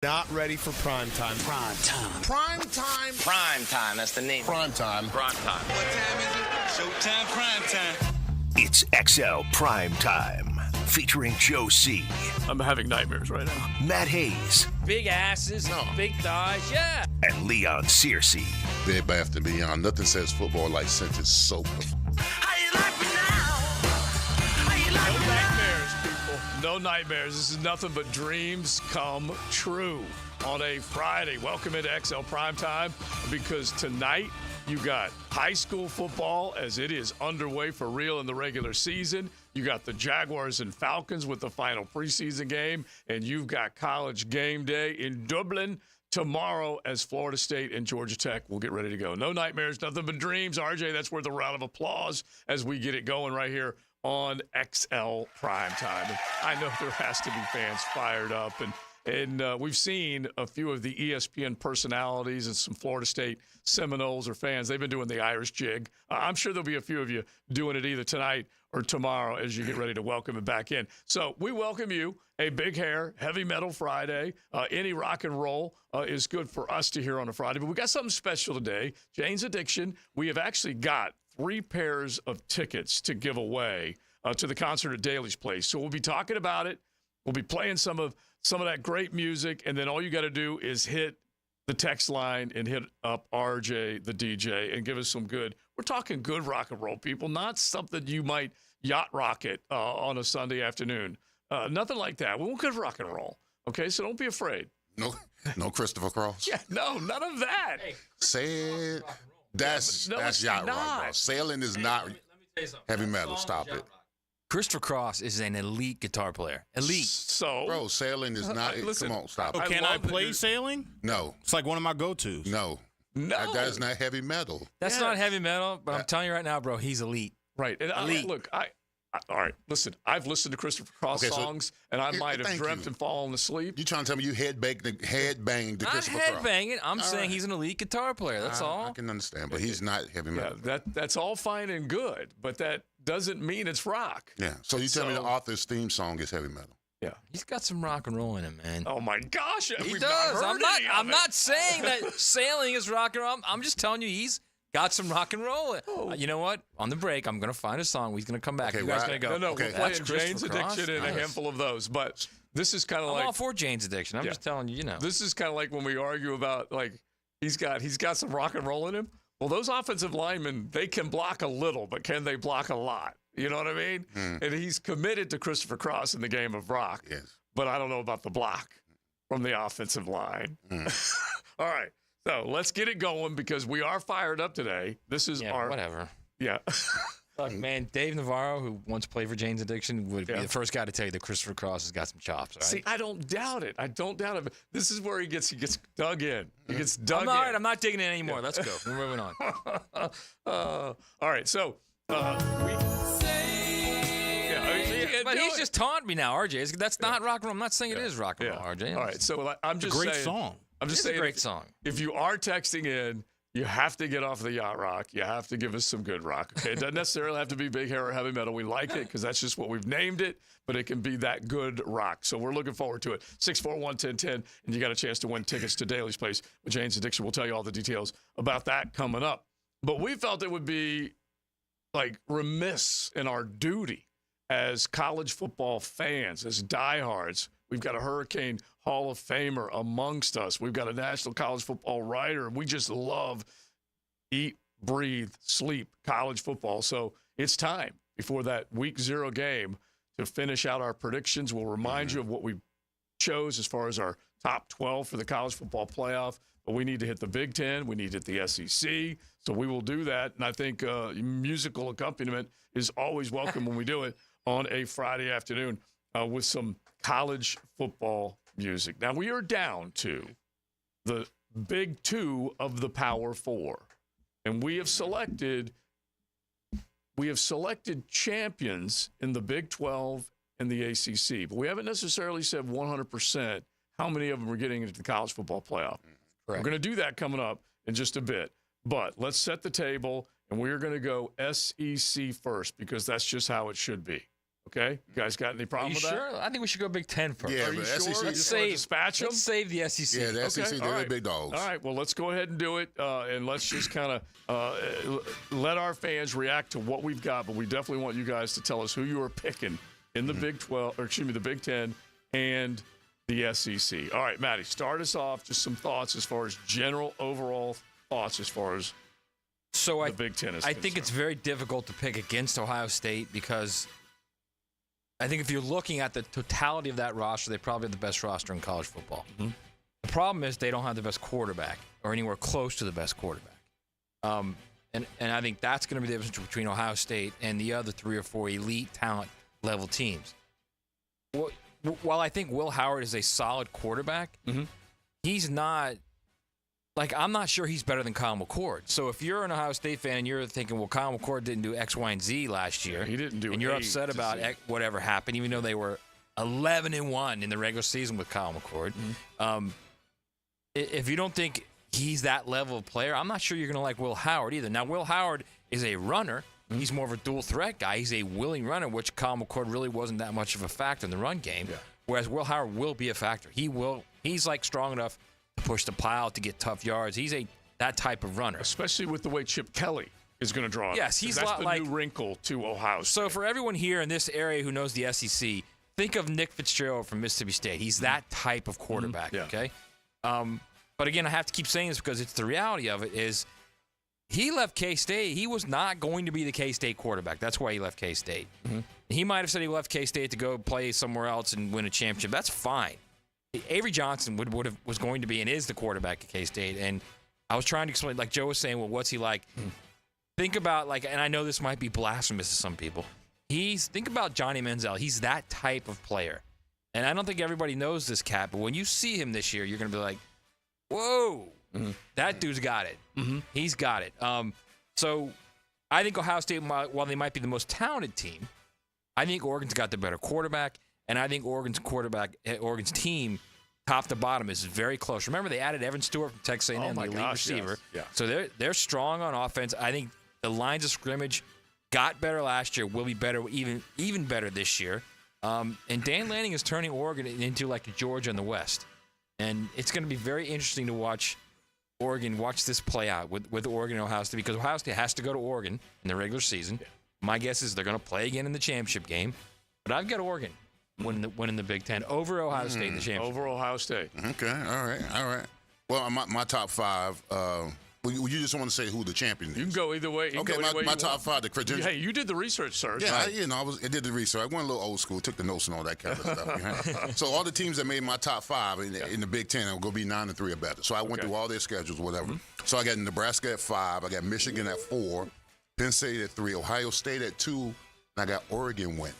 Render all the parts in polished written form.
Not ready for prime time. Prime time. Prime time. Prime time. That's the name. Prime time. Prime time. What time is it? Showtime prime time. It's XL Primetime, featuring Joe C. I'm having nightmares right now. Matt Hayes. Big asses, big thighs, yeah. And Leon Searcy. Bed Bath & Beyond. Nothing says football like scented soap. How you like me now? How you like No me now? nightmares, people. No nightmares. This is nothing but dreams come true on a Friday. Welcome into XL Primetime, because tonight you got high school football as it is underway for real in the regular season. You got the Jaguars and Falcons with the final preseason game, and you've got college game day in Dublin tomorrow as Florida State and Georgia Tech will get ready to go. No nightmares, nothing but dreams. RJ, that's worth a round of applause as we get it going right here on XL Primetime. And I know there has to be fans fired up, and we've seen a few of the ESPN personalities and some Florida State Seminoles or fans. They've been doing the Irish jig. I'm sure there'll be a few of you doing it either tonight or tomorrow as you get ready to welcome it back in. So we welcome you. A big hair, heavy metal Friday. Any rock and roll is good for us to hear on a Friday. But we got something special today. Jane's Addiction. We have actually got 3 pairs of tickets to give away to the concert at Daly's Place. So we'll be talking about it. We'll be playing some of that great music, and then all you got to do is hit the text line and hit up RJ, the DJ, and give us some good. We're talking good rock and roll, people, not something you might yacht rocket on a Sunday afternoon. Nothing like that. We want good rock and roll. Okay, so don't be afraid. No Christopher Cross. Yeah, no, none of that. Said that's yacht rock, bro. Sailing is not Let me tell you something. heavy metal. Stop it. Christopher Cross is an elite guitar player. Elite. So, Bro, sailing is not listen, come on, stop I it. Can I love that play you're- sailing? No. It's like one of my go-tos. No. no. That is not heavy metal. That's not heavy metal, but I'm telling you right now, bro, he's elite. Right. And look, all right, listen, I've listened to Christopher Cross Okay, so- songs, and I might have thank dreamt you. and fallen asleep. You trying to tell me you headbanged the Not Christopher Cross? headbanging. I'm All saying right. he's an elite guitar player. That's all. I can understand, but he's not heavy Yeah, metal. that's all fine and good, but that doesn't mean it's rock. Yeah. So you tell me the So- author's theme song is heavy metal. Yeah. He's got some rock and roll in him, man. Oh my gosh, He we've does. Not heard any of I'm it. not saying that sailing is rock and roll. I'm just telling you he's got some rock and roll. You know what? On the break, I'm going to find a song. He's going to come back. Okay, you guys well, going to go. No, Okay. we're playing That's Jane's Christopher Cross? Addiction and a Nice. handful of those, but this is kind of I'm like all for Jane's Addiction. I'm just telling you, this is kind of like when we argue about like he's got some rock and roll in him. Well, those offensive linemen, they can block a little, but can they block a lot? You know what I mean? And he's committed to Christopher Cross in the game of rock. Yes. But I don't know about the block from the offensive line. All right. So let's get it going because we are fired up today. This is yeah, our whatever. Yeah. Look, man, Dave Navarro, who once played for Jane's Addiction, would be Yeah. the first guy to tell you that Christopher Cross has got some chops. All right? See, I don't doubt it. I don't doubt it. This is where he gets dug in. He gets dug all in. right, I'm not digging in anymore. Let's go. We're moving on. All right. So But he's just taunting me now, RJ. That's not rock and roll. I'm not saying it is rock and roll, RJ. All right. So I'm just Great saying, song. I'm just It's saying a great song. If you are texting in, you have to get off the yacht rock. You have to give us some good rock. Okay, it doesn't necessarily have to be big hair or heavy metal. We like it because that's just what we've named it, but it can be that good rock. So we're looking forward to it. 641-1010, and you got a chance to win tickets to Daly's Place with Jane's Addiction. We'll tell you all the details about that coming up. But we felt it would be like remiss in our duty as college football fans, as diehards. We've got a Hurricane Hall of Famer amongst us. We've got a National College Football writer. We just love, eat, breathe, sleep college football. So it's time before that week 0 game to finish out our predictions. We'll remind you of what we chose as far as our top 12 for the college football playoff. But we need to hit the Big Ten. We need to hit the SEC. So we will do that. And I think musical accompaniment is always welcome when we do it on a Friday afternoon with some college football music. Now, we are down to the big 2 of the Power 4. And we have selected champions in the Big 12 and the ACC. But we haven't necessarily said 100% how many of them are getting into the college football playoff. Correct. We're going to do that coming up in just a bit. But let's set the table, and we're going to go SEC first because that's just how it should be. Okay, you guys got any problem with sure? I think we should go Big Ten first. Yeah, Are you but sure? SEC Let's dispatch them. Let's save the SEC. Yeah, the SEC, Okay, they're all the right. big dogs. All right, well, let's go ahead and do it, and let's just kind of let our fans react to what we've got. But we definitely want you guys to tell us who you are picking in the Big 12, or excuse me, the Big 10 and the SEC. All right, Maddie, start us off. Just some thoughts as far as general overall thoughts as far as the Big Ten is I think it's very difficult to pick against Ohio State because I think if you're looking at the totality of that roster, they probably have the best roster in college football. Mm-hmm. The problem is they don't have the best quarterback or anywhere close to the best quarterback. And I think that's going to be the difference between Ohio State and the other 3 or 4 elite talent level teams. While I think Will Howard is a solid quarterback, he's not – I'm not sure he's better than Kyle McCord. So if you're an Ohio State fan and you're thinking, well, Kyle McCord didn't do X, Y, and Z last year. He didn't do and you're upset about whatever happened, even though they were 11-1 in the regular season with Kyle McCord. If you don't think he's that level of player, I'm not sure you're going to like Will Howard either. Now, Will Howard is a runner. He's more of a dual threat guy. He's a willing runner, which Kyle McCord really wasn't that much of a factor in the run game. Yeah. Whereas Will Howard will be a factor. He's strong enough to push the pile, to get tough yards. He's that type of runner. Especially with the way Chip Kelly is going to draw. Yes, he's that's a lot the like new wrinkle to Ohio State. So for everyone here in this area who knows the SEC, think of Nick Fitzgerald from Mississippi State. He's that type of quarterback. Yeah. Okay. But again, I have to keep saying this because it's the reality of it is he left K-State. He was not going to be the K-State quarterback. That's why he left K-State. He might have said he left K-State to go play somewhere else and win a championship. That's fine. Avery Johnson was going to be and is the quarterback at K-State. And I was trying to explain, like Joe was saying, well, what's he like? Think about, and I know this might be blasphemous to some people. Think about Johnny Manziel. He's that type of player. And I don't think everybody knows this cat, but when you see him this year, you're going to be like, whoa, that dude's got it. He's got it. So I think Ohio State, while they might be the most talented team, I think Oregon's got the better quarterback, and I think Oregon's team, top to bottom, is very close. Remember, they added Evan Stewart from Texas A&M, the elite receiver. Yes. Yeah. So they're strong on offense. I think the lines of scrimmage got better last year, will be better, even better this year. And Dan Lanning is turning Oregon into like Georgia in the West. And it's going to be very interesting to watch this play out with Oregon and Ohio State, because Ohio State has to go to Oregon in the regular season. Yeah. My guess is they're going to play again in the championship game. But I've got Oregon winning the Big Ten over Ohio State in the championship. Over Ohio State. Okay, all right. Well, my top 5, you just want to say who the champion is? You can go either way. Okay, my top 5, the credentials. Hey, you did the research, sir. Yeah, I did the research. I went a little old school, took the notes and all that kind of stuff. So all the teams that made my top 5 in the Big Ten are going to be 9-3 or better. So I went through all their schedules, whatever. So I got Nebraska at 5, I got Michigan at 4, Penn State at 3, Ohio State at 2, and I got Oregon winning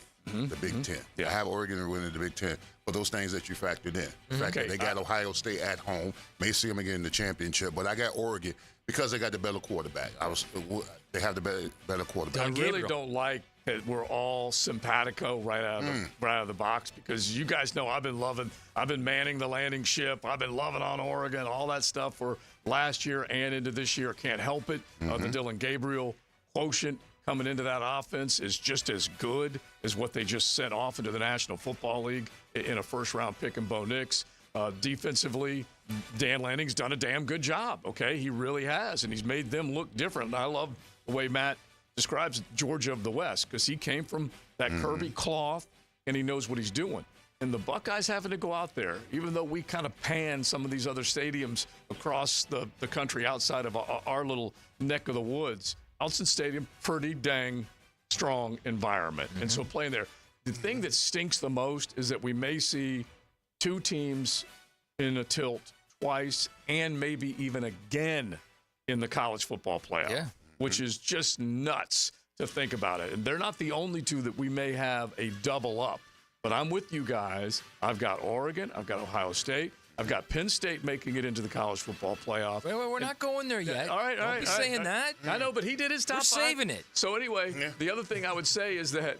the Big Ten. Yeah. I have Oregon winning the Big Ten for those things that you factored in. The fact that they got Ohio State at home, may see them again in the championship, but I got Oregon because they got the better quarterback. They have the better quarterback. I really don't like that we're all simpatico right out of the box, because you guys know I've been manning the landing ship. I've been loving on Oregon, all that stuff for last year and into this year. Can't help it. The Dylan Gabriel quotient coming into that offense is just as good as what they just sent off into the National Football League in a first-round pick in Bo Nix. Defensively, Dan Lanning's done a damn good job, okay? He really has, and he's made them look different. And I love the way Matt describes Georgia of the West, because he came from that Kirby cloth, and he knows what he's doing. And the Buckeyes having to go out there, even though we kind of pan some of these other stadiums across the country outside of our little neck of the woods, Alston Stadium, pretty dang strong environment. And so playing there, the thing that stinks the most is that we may see 2 teams in a tilt twice and maybe even again in the college football playoff, which is just nuts to think about it. And they're not the only 2 that we may have a double up. But I'm with you guys. I've got Oregon. I've got Ohio State. I've got Penn State making it into the college football playoff. Wait, we're not going there yet. All right. Don't be saying that. I know, but he did his top 5. We're saving it. So anyway, the other thing I would say is that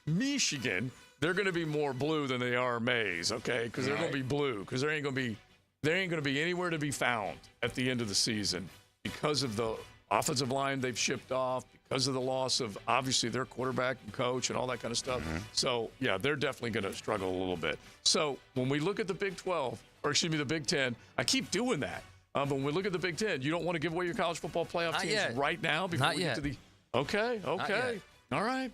Michigan, they're going to be more blue than they are maize, okay? Because they're going to be blue. Because there ain't going to be anywhere to be found at the end of the season because of the offensive line they've shipped off because of the loss of, obviously, their quarterback and coach and all that kind of stuff. So, yeah, they're definitely going to struggle a little bit. So when we look at the Big 12, or excuse me, the Big 10, I keep doing that. But when we look at the Big 10, you don't want to give away your college football playoff Not teams yet. right now before Not we yet. get to the – Okay. All right.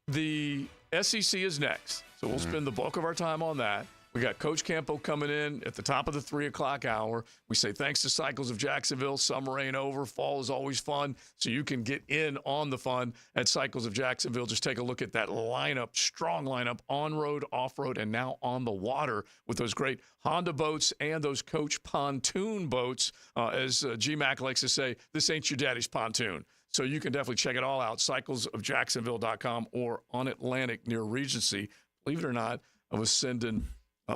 The SEC is next, so we'll spend the bulk of our time on that. We got Coach Campo coming in at the top of the 3 o'clock hour. We say thanks to Cycles of Jacksonville. Summer ain't over. Fall is always fun, so you can get in on the fun at Cycles of Jacksonville. Just take a look at that lineup, strong lineup, on-road, off-road, and now on the water with those great Honda boats and those Coach pontoon boats. As G-Mac likes to say, this ain't your daddy's pontoon. So you can definitely check it all out, cyclesofjacksonville.com or on Atlantic near Regency. Believe it or not, I was sending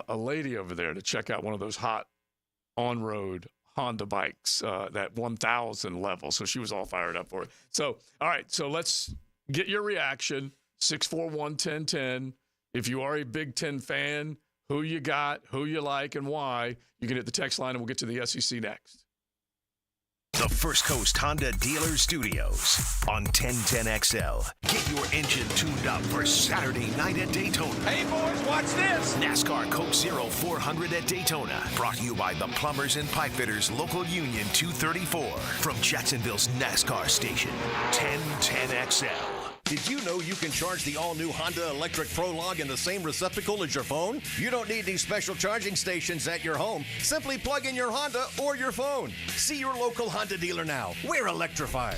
a lady over there to check out one of those hot on-road Honda bikes, that 1,000 level. So she was all fired up for it. So, all right, so let's get your reaction, 641-1010. If you are a Big Ten fan, who you got, who you like, and why, you can hit the text line, and we'll get to the SEC next. The First Coast Honda Dealer Studios on 1010XL. Get your engine tuned up for Saturday night at Daytona. Hey, boys, watch this. NASCAR Coke Zero 400 at Daytona. Brought to you by the Plumbers and Pipe Fitters Local Union 234. From Jacksonville's NASCAR station, 1010XL. Did you know you can charge the all-new Honda Electric Prologue in the same receptacle as your phone? You don't need these special charging stations at your home. Simply plug in your Honda or your phone. See your local Honda dealer now. We're electrified.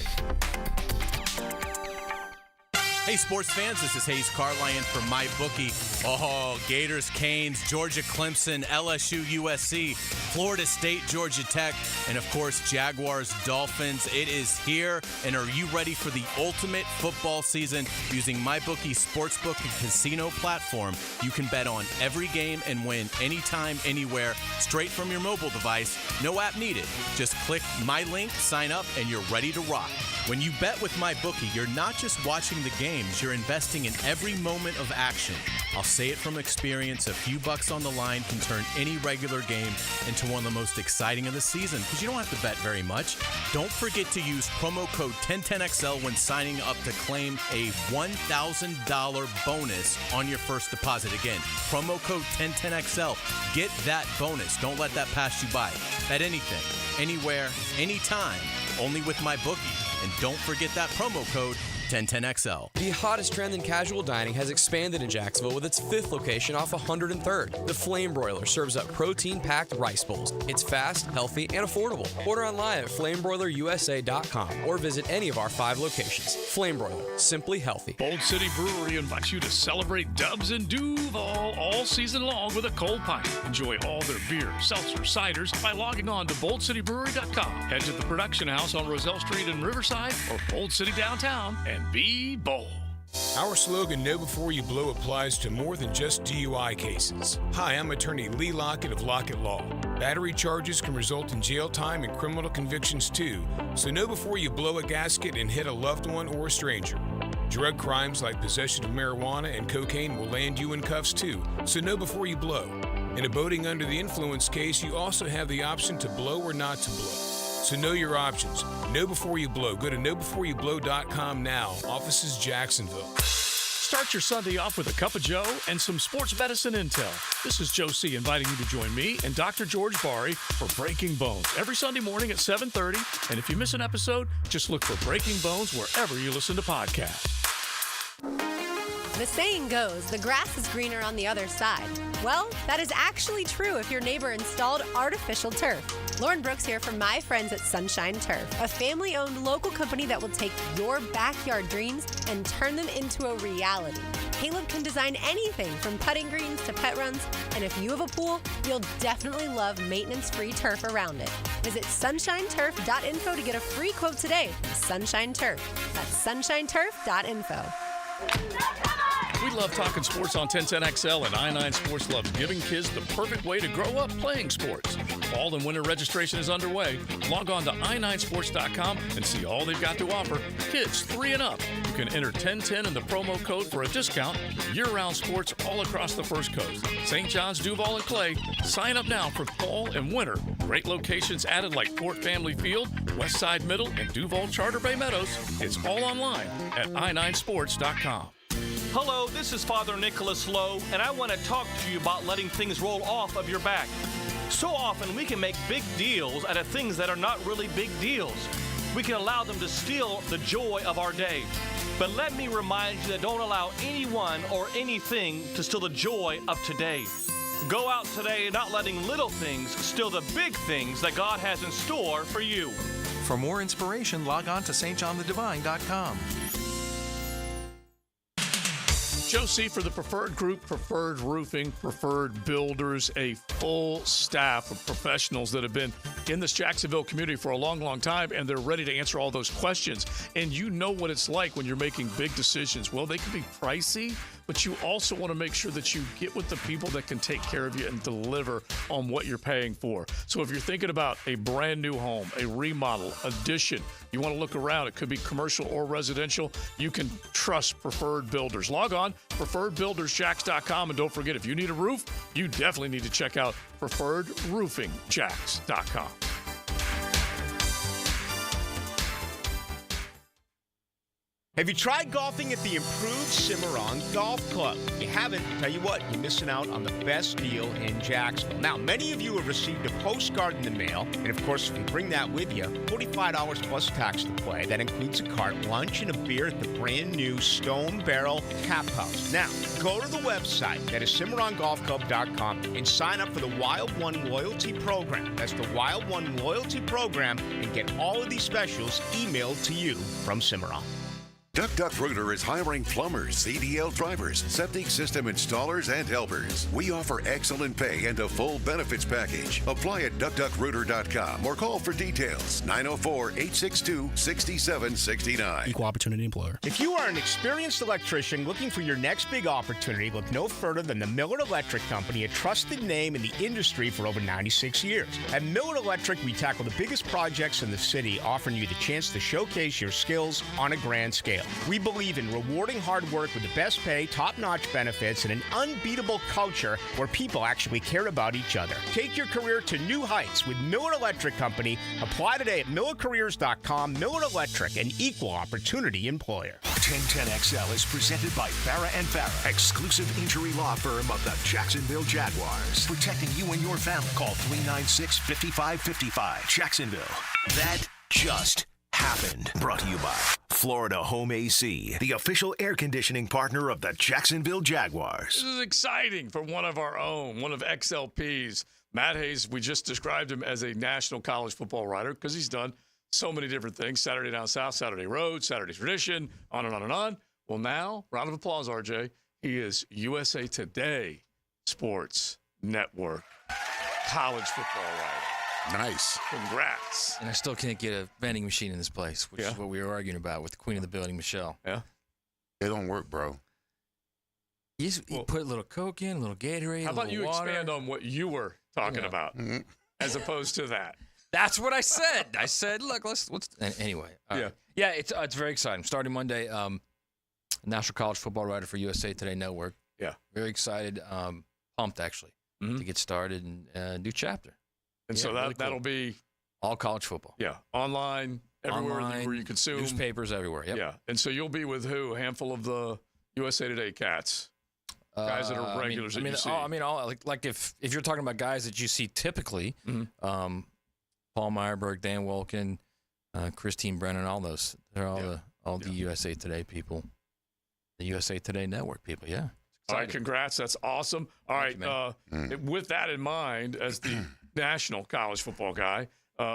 Hey, sports fans, this is Hayes Carlion from MyBookie. Oh, Gators, Canes, Georgia, Clemson, LSU, USC, Florida State, Georgia Tech, and of course, Jaguars, Dolphins. It is here, and are you ready for the ultimate football season? Using MyBookie Sportsbook and Casino platform, you can bet on every game and win anytime, anywhere, straight from your mobile device. No app needed. Just click my link, sign up, and you're ready to rock. When you bet with MyBookie, you're not just watching the games, you're investing in every moment of action. I'll say it from experience, a few bucks on the line can turn any regular game into one of the most exciting of the season because you don't have to bet very much. Don't forget to use promo code 1010XL when signing up to claim a $1,000 bonus on your first deposit. Again, promo code 1010XL. Get that bonus. Don't let that pass you by. Bet anything, anywhere, anytime, only with MyBookie. And don't forget that promo code 1010XL. The hottest trend in casual dining has expanded in Jacksonville with its 5th location off 103rd. The Flame Broiler serves up protein-packed rice bowls. It's fast, healthy, and affordable. Order online at flamebroilerusa.com or visit any of our 5 locations. Flame Broiler, simply healthy. Bold City Brewery invites you to celebrate Dubs and Duval all season long with a cold pint. Enjoy all their beer, seltzer, ciders by logging on to boldcitybrewery.com. Head to the production house on Roselle Street in Riverside or Bold City downtown and be bold. Our slogan, Know Before You Blow, applies to more than just DUI cases. Hi, I'm attorney Lee Lockett of Lockett Law. Battery charges can result in jail time and criminal convictions too, so know before you blow a gasket and hit a loved one or a stranger. Drug crimes like possession of marijuana and cocaine will land you in cuffs too, so know before you blow. In a boating under the influence case, you also have the option to blow or not to blow. So know your options. Know before you blow. Go to knowbeforeyouBlow.com now. Offices Jacksonville. Start your Sunday off with a cup of Joe and some sports medicine intel. This is Joe C. inviting you to join me and Dr. George Bari for Breaking Bones every Sunday morning at 7:30. And if you miss an episode, just look for Breaking Bones wherever you listen to podcasts. The saying goes, the grass is greener on the other side. Well, that is actually true if your neighbor installed artificial turf. Lauren Brooks here from my friends at Sunshine Turf, a family-owned local company that will take your backyard dreams and turn them into a reality. Caleb can design anything from putting greens to pet runs, and if you have a pool, you'll definitely love maintenance-free turf around it. Visit sunshineturf.info to get a free quote today. Sunshine Turf. That's sunshineturf.info. We love talking sports on 1010XL, and I9 Sports loves giving kids the perfect way to grow up playing sports. Fall and winter registration is underway. Log on to i9sports.com and see all they've got to offer. Kids 3 and up. You can enter 1010 in the promo code for a discount. Year-round sports all across the First Coast. St. John's, Duval, and Clay. Sign up now for fall and winter. Great locations added like Fort Family Field, Westside Middle, and Duval Charter Bay Meadows. It's all online at i9sports.com. Hello, this is Father Nicholas Lowe, and I want to talk to you about letting things roll off of your back. So often we can make big deals out of things that are not really big deals. We can allow them to steal the joy of our day. But let me remind you that don't allow anyone or anything to steal the joy of today. Go out today not letting little things steal the big things that God has in store for you. For more inspiration, log on to stjohnthedivine.com. Joe C. for the Preferred Group, Preferred Roofing, Preferred Builders, a full staff of professionals that have been in this Jacksonville community for a long, long time, and they're ready to answer all those questions. And you know what it's like when you're making big decisions. Well, they can be pricey, but you also want to make sure that you get with the people that can take care of you and deliver on what you're paying for. So if you're thinking about a brand new home, a remodel, addition, you want to look around, it could be commercial or residential, you can trust Preferred Builders. Log on, preferredbuildersjacks.com, and don't forget, if you need a roof, you definitely need to check out preferredroofingjacks.com. Have you tried golfing at the improved Cimarron Golf Club? If you haven't, tell you what, you're missing out on the best deal in Jacksonville. Now, many of you have received a postcard in the mail, and of course, if you bring that with you, $45 plus tax to play. That includes a cart, lunch, and a beer at the brand new Stone Barrel Tap House. Now, go to the website, that is CimarronGolfClub.com, and sign up for the Wild One Loyalty Program. That's the Wild One Loyalty Program, and get all of these specials emailed to you from Cimarron. Duck Rooter is hiring plumbers, CDL drivers, septic system installers, and helpers. We offer excellent pay and a full benefits package. Apply at duckduckrooter.com or call for details. 904-862-6769. Equal opportunity employer. If you are an experienced electrician looking for your next big opportunity, look no further than the Miller Electric Company, a trusted name in the industry for over 96 years. At Miller Electric, we tackle the biggest projects in the city, offering you the chance to showcase your skills on a grand scale. We believe in rewarding hard work with the best pay, top-notch benefits, and an unbeatable culture where people actually care about each other. Take your career to new heights with Miller Electric Company. Apply today at millercareers.com. Miller Electric, an equal opportunity employer. 1010XL is presented by Farrah & Farrah, exclusive injury law firm of the Jacksonville Jaguars. Protecting you and your family. Call 396-5555. Jacksonville. That just happened. Brought to you by Florida Home AC, the official air conditioning partner of the Jacksonville Jaguars. This is exciting for one of our own, one of XLP's. Matt Hayes, we just described him as a national college football writer because he's done so many different things. Saturday Down South, Saturday Road, Saturday Tradition, on and on and on. Well, now, round of applause, RJ. He is USA Today Sports Network college football writer. Nice. Congrats. And I still can't get a vending machine in this place, which is what we were arguing about with the queen of the building, Michelle. Yeah. It don't work, bro. You put a little Coke in, a little Gatorade, How about you water. expand on what you were talking about as opposed to that? That's what I said. I said, look, let's anyway. Yeah, it's very exciting. Starting Monday, National College Football writer for USA Today Network. Yeah. Very excited, pumped actually to get started and new chapter. And so that'll be all college football. Yeah, online, everywhere where you consume. Newspapers everywhere, yep. Yeah, and so you'll be with who? A handful of the USA Today cats? Guys that are regulars that you see. Like if you're talking about guys that you see typically, Paul Meyerberg, Dan Wolkin, Christine Brennan, all those. They're all the USA Today people. The USA Today Network people, yeah. All right, congrats. That's awesome. All right, with that in mind, as the national college football guy,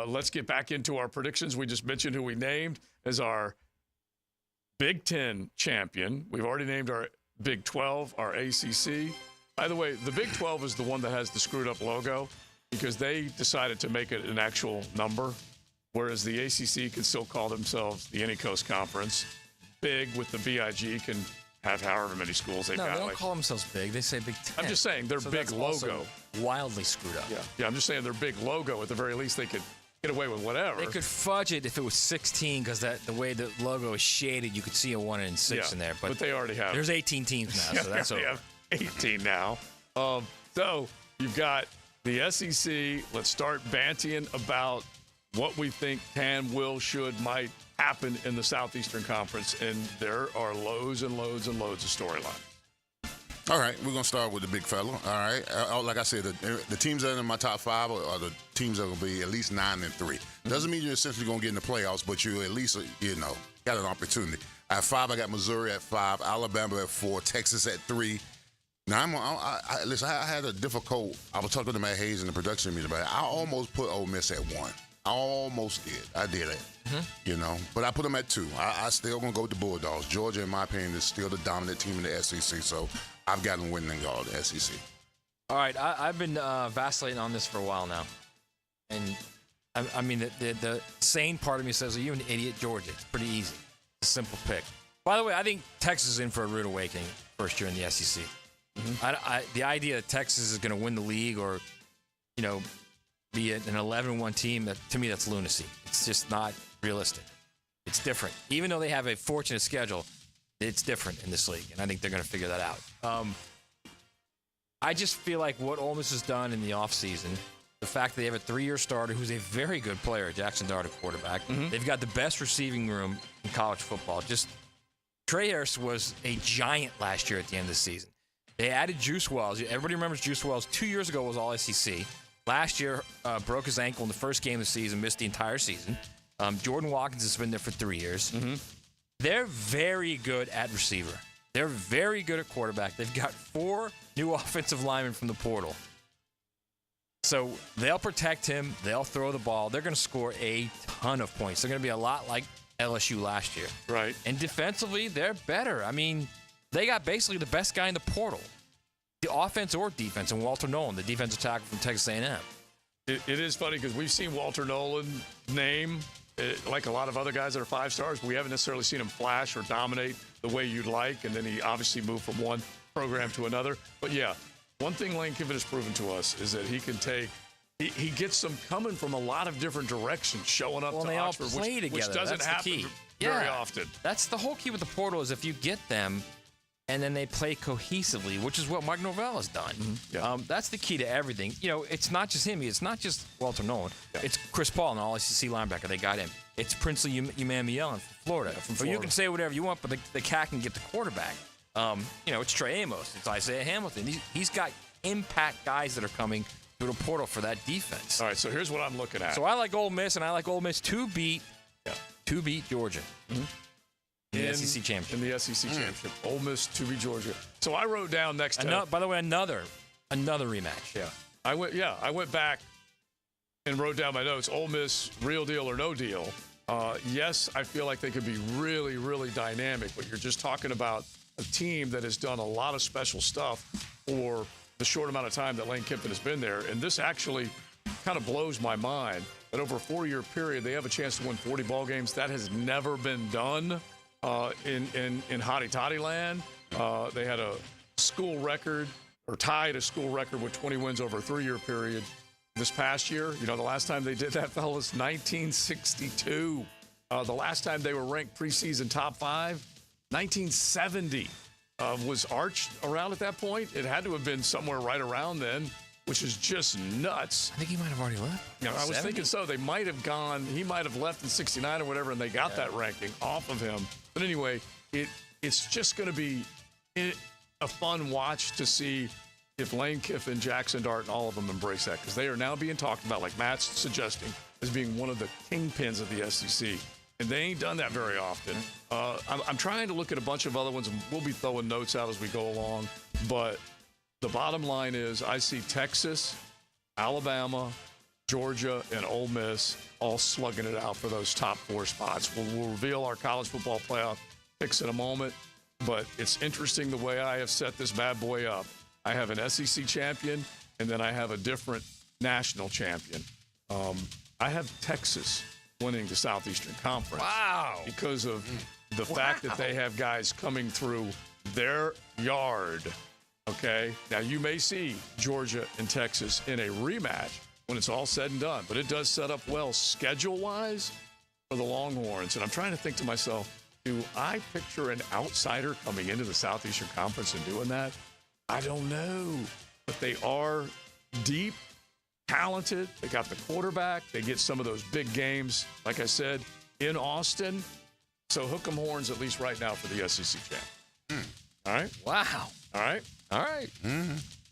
let's get back into our predictions. We just mentioned who we named as our Big Ten champion. We've already named our Big 12, our ACC. By the way, the Big 12 is the one that has the screwed up logo because they decided to make it an actual number, whereas the ACC can still call themselves the Any Coast Conference. Big with the BIG can have however many schools they've got. No, they don't call themselves big. They say Big Ten. I'm just saying their big logo. wildly screwed up. Yeah, I'm just saying their big logo, at the very least, they could get away with whatever. They could fudge it if it was 16 because the way the logo is shaded, you could see a 1 and 6 in there. But they already have. There's 18 teams now, so that's they over. have 18 now. So you've got the SEC. Let's start bantying about what we think can, will, should, might happen in the Southeastern Conference, and there are loads and loads and loads of storylines. All right, we're going to start with the big fella. All right. Like I said, the teams that are in my top 5 are the teams that are going to be at least 9-3. Doesn't mean you're essentially going to get in the playoffs, but you at least, got an opportunity. At 5, I got Missouri at 5, Alabama at 4, Texas at 3. Now, listen, I had a difficult – I was talking to Matt Hayes in the production meeting about it. I almost put Ole Miss at 1. I almost did. I did it. But I put them at 2. I still going to go with the Bulldogs. Georgia, in my opinion, is still the dominant team in the SEC, so I've got them winning all the SEC. All right, I've been vacillating on this for a while now. And, I mean, the sane part of me says, are you an idiot, Georgia? It's pretty easy. It's a simple pick. By the way, I think Texas is in for a rude awakening first year in the SEC. The idea that Texas is going to win the league or, be an 11-1 team, to me, that's lunacy. It's just not realistic. It's different. Even though they have a fortunate schedule, it's different in this league, and I think they're going to figure that out. I just feel like what Ole Miss has done in the offseason, the fact that they have a 3-year starter who's a very good player, Jackson Dart, quarterback. They've got the best receiving room in college football. Trey Harris was a giant last year at the end of the season. They added Juice Wells. Everybody remembers Juice Wells 2 years ago was all SEC. Last year, broke his ankle in the first game of the season, missed the entire season. Jordan Watkins has been there for 3 years. They're very good at receiver. They're very good at quarterback. They've got 4 new offensive linemen from the portal. So they'll protect him. They'll throw the ball. They're going to score a ton of points. They're going to be a lot like LSU last year. Right. And defensively, they're better. I mean, they got basically the best guy in the portal. The offense or defense, and Walter Nolan, the defensive tackle from Texas A&M. It is funny because we've seen Walter Nolan's name, like a lot of other guys that are 5 stars, but we haven't necessarily seen him flash or dominate the way you'd like, and then he obviously moved from one program to another. But, yeah, one thing Lane Kiffin has proven to us is that he can take – he gets them coming from a lot of different directions, showing up to Oxford, which doesn't happen very often. That's the whole key with the portal is if you get them – and then they play cohesively, which is what Mike Norvell has done. That's the key to everything. It's not just him. It's not just Walter Nolan. It's Chris Paul, an all-SEC linebacker. They got him. It's Princely Umanmielen from Florida. You can say whatever you want, but the cat can get the quarterback. It's Trey Amos. It's Isaiah Hamilton. He's got impact guys that are coming through the portal for that defense. All right, so here's what I'm looking at. So I like Ole Miss, and I like Ole Miss to beat Georgia. In the SEC Championship. In the SEC Championship. Ole Miss to beat Georgia. So I wrote down next time. By the way, another rematch. Yeah. I went back and wrote down my notes. Ole Miss, real deal or no deal. Yes, I feel like they could be really, really dynamic, but you're just talking about a team that has done a lot of special stuff for the short amount of time that Lane Kiffin has been there. And this actually kind of blows my mind that over a 4-year period, they have a chance to win 40 ball games. That has never been done. In Hotty Toddy land. They had a school record, or tied a school record with 20 wins over a 3-year period this past year. The last time they did that, fellas, 1962. The last time they were ranked preseason top 5, 1970. Was Arch around at that point? It had to have been somewhere right around then, which is just nuts. I think he might have already left. I was thinking so. They might have gone, he might have left in 69 or whatever, and they got that ranking off of him. But anyway, it's just going to be a fun watch to see if Lane Kiffin, Jackson Dart, and all of them embrace that, because they are now being talked about, like Matt's suggesting, as being one of the kingpins of the SEC. And they ain't done that very often. I'm trying to look at a bunch of other ones, and we'll be throwing notes out as we go along. But the bottom line is I see Texas, Alabama, Georgia, and Ole Miss all slugging it out for those top 4 spots. We'll reveal our college football playoff picks in a moment, but it's interesting the way I have set this bad boy up. I have an SEC champion, and then I have a different national champion. I have Texas winning the Southeastern Conference. Wow. Because of the fact that they have guys coming through their yard Okay? Now, you may see Georgia and Texas in a rematch when it's all said and done, but it does set up well schedule-wise for the Longhorns. And I'm trying to think to myself, do I picture an outsider coming into the Southeastern Conference and doing that? I don't know. But they are deep, talented. They got the quarterback. They get some of those big games, like I said, in Austin. So hook 'em horns, at least right now, for the SEC champ. All right? Wow. All right? All right.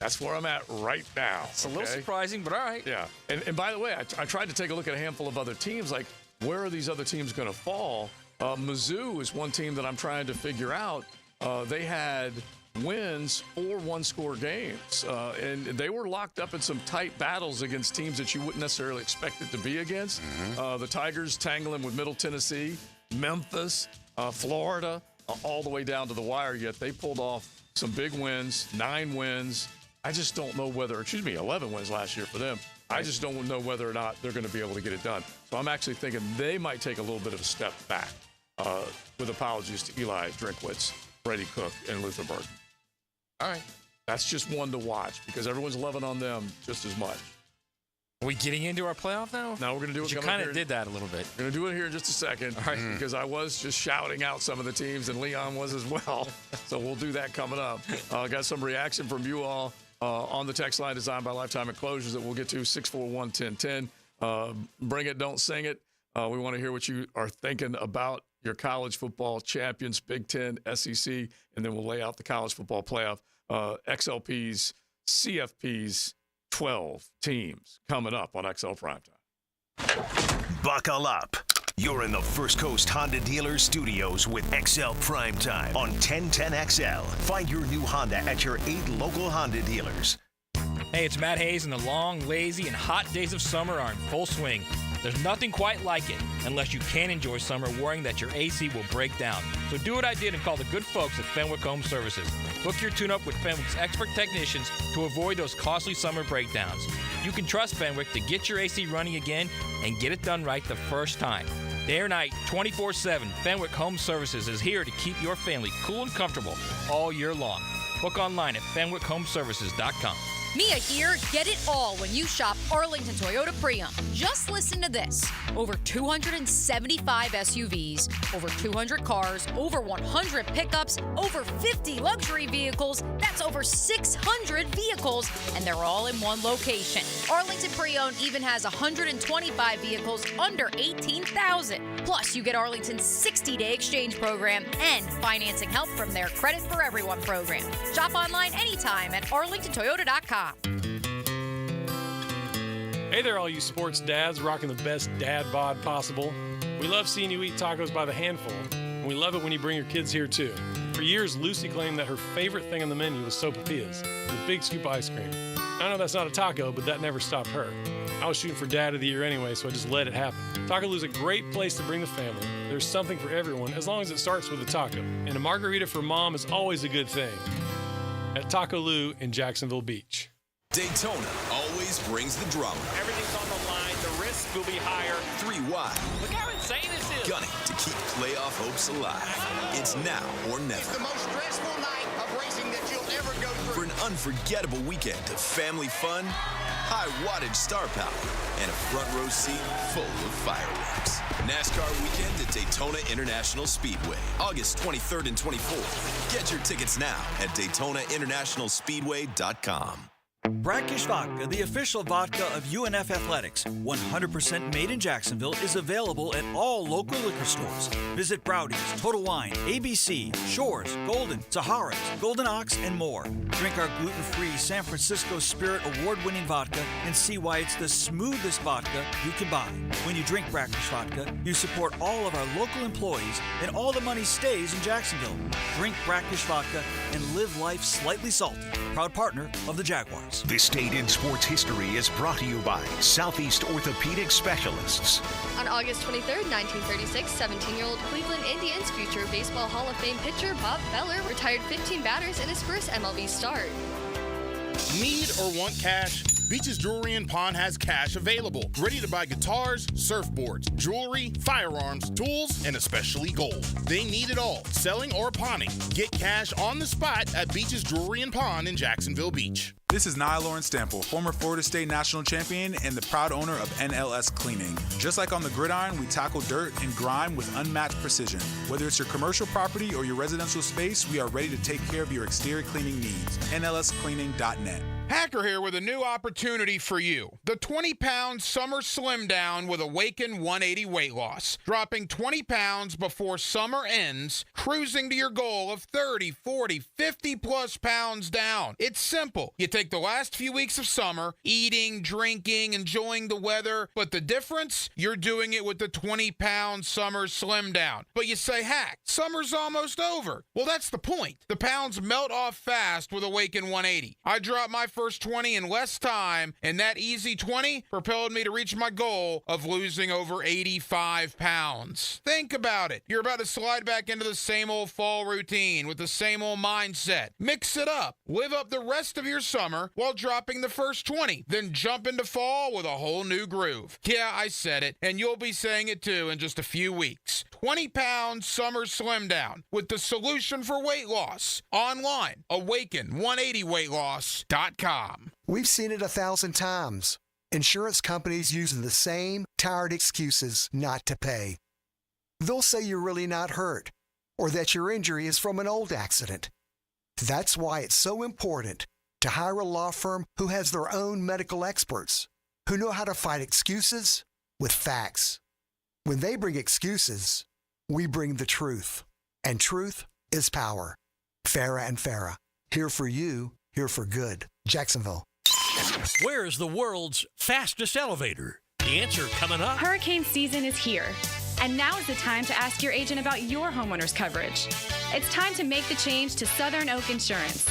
That's where I'm at right now. It's a little surprising, but all right. Yeah. And by the way, I tried to take a look at a handful of other teams. Like, where are these other teams going to fall? Mizzou is one team that I'm trying to figure out. They had wins, 4 one-score games, and they were locked up in some tight battles against teams that you wouldn't necessarily expect it to be against. The Tigers tangling with Middle Tennessee, Memphis, Florida, all the way down to the wire, yet they pulled off some big wins, 9 wins. I just don't know 11 wins last year for them. I just don't know whether or not they're going to be able to get it done. So I'm actually thinking they might take a little bit of a step back, with apologies to Eli Drinkwitz, Brady Cook, and Luther Burden. All right. That's just one to watch because everyone's loving on them just as much. Are we getting into our playoff now? No, we're going to do it. You kind of did that a little bit. We're going to do it here in just a second because I was just shouting out some of the teams, and Leon was as well. So we'll do that coming up. Got some reaction from you all on the text line designed by Lifetime Enclosures that we'll get to, 641-1010. Bring it, don't sing it. We want to hear what you are thinking about your college football champions, Big Ten, SEC, and then we'll lay out the college football playoff. XLP's, CFP's 12 teams coming up on XL Primetime. Buckle up. You're in the First Coast Honda Dealers Studios with XL Primetime on 1010XL. Find your new Honda at your 8 local Honda dealers. Hey, it's Matt Hayes, and the long, lazy, and hot days of summer are in full swing. There's nothing quite like it, unless you can enjoy summer worrying that your AC will break down. So do what I did and call the good folks at Fenwick Home Services. Book your tune-up with Fenwick's expert technicians to avoid those costly summer breakdowns. You can trust Fenwick to get your AC running again and get it done right the first time. Day or night, 24/7, Fenwick Home Services is here to keep your family cool and comfortable all year long. Book online at FenwickHomeservices.com. Mia here. Get it all when you shop Arlington Toyota Pre-Owned. Just listen to this. Over 275 SUVs, over 200 cars, over 100 pickups, over 50 luxury vehicles. That's over 600 vehicles, and they're all in one location. Arlington Pre-Owned even has 125 vehicles under $18,000. Plus, you get Arlington's 60-day exchange program and financing help from their Credit for Everyone program. Shop online anytime at arlingtontoyota.com. Hey there, all you sports dads rocking the best dad bod possible. We love seeing you eat tacos by the handful, and we love it when you bring your kids here too. For years, Lucy claimed that her favorite thing on the menu was sopapillas, the big scoop of ice cream. I know that's not a taco, but that never stopped her. I was shooting for Dad of the Year anyway, so I just let it happen. Taco Lou's a great place to bring the family. There's something for everyone, as long as it starts with a taco. And a margarita for mom is always a good thing. At Taco Lou in Jacksonville Beach. Daytona always brings the drama. Everything's on the line. The risk will be higher. 3 wide. Look how insane this is. Gunning to keep playoff hopes alive. It's now or never. It's the most stressful night of racing that you'll ever go through. For an unforgettable weekend of family fun, high wattage star power, and a front row seat full of fireworks. NASCAR weekend at Daytona International Speedway, August 23rd and 24th. Get your tickets now at DaytonaInternationalSpeedway.com. Brackish Vodka, the official vodka of UNF Athletics, 100% made in Jacksonville, is available at all local liquor stores. Visit Browdy's, Total Wine, ABC, Shores, Golden, Sahara's, Golden Ox, and more. Drink our gluten-free San Francisco Spirit award-winning vodka and see why it's the smoothest vodka you can buy. When you drink Brackish Vodka, you support all of our local employees and all the money stays in Jacksonville. Drink Brackish Vodka and live life slightly salty. Proud partner of the Jaguars. This date in sports history is brought to you by Southeast Orthopedic Specialists. On August 23rd, 1936, 17-year-old Cleveland Indians future Baseball Hall of Fame pitcher Bob Feller retired 15 batters in his first MLB start. Need or want cash? Beach's Jewelry and Pawn has cash available, ready to buy guitars, surfboards, jewelry, firearms, tools, and especially gold. They need it all, selling or pawning. Get cash on the spot at Beach's Jewelry and Pawn in Jacksonville Beach. This is Nia Lawrence Stample, former Florida State national champion and the proud owner of NLS Cleaning. Just like on the gridiron, we tackle dirt and grime with unmatched precision. Whether it's your commercial property or your residential space, we are ready to take care of your exterior cleaning needs. NLScleaning.net. Hacker here with a new opportunity for you. The 20-pound Summer Slim Down with Awaken 180 weight loss. Dropping 20 pounds before summer ends, cruising to your goal of 30, 40, 50-plus pounds down. It's simple. You take the last few weeks of summer, eating, drinking, enjoying the weather, but the difference? You're doing it with the 20-pound Summer Slim Down. But you say, Hack, summer's almost over. Well, that's the point. The pounds melt off fast with Awaken 180. I dropped my first 20 in less time, and that easy 20 propelled me to reach my goal of losing over 85 pounds. Think about it. You're about to slide back into the same old fall routine with the same old mindset. Mix it up. Live up the rest of your summer while dropping the first 20. Then jump into fall with a whole new groove. Yeah, I said it, and you'll be saying it too in just a few weeks. 20-pound Summer Slim Down with the solution for weight loss. Online, awaken180weightloss.com. We've seen it 1,000 times. Insurance companies using the same tired excuses not to pay. They'll say you're really not hurt, or that your injury is from an old accident. That's why it's so important to hire a law firm who has their own medical experts, who know how to fight excuses with facts. When they bring excuses, we bring the truth. And truth is power. Farah and Farah. Here for you, here for good. Jacksonville. Where's the world's fastest elevator? The answer coming up. Hurricane season is here. And now is the time to ask your agent about your homeowner's coverage. It's time to make the change to Southern Oak Insurance.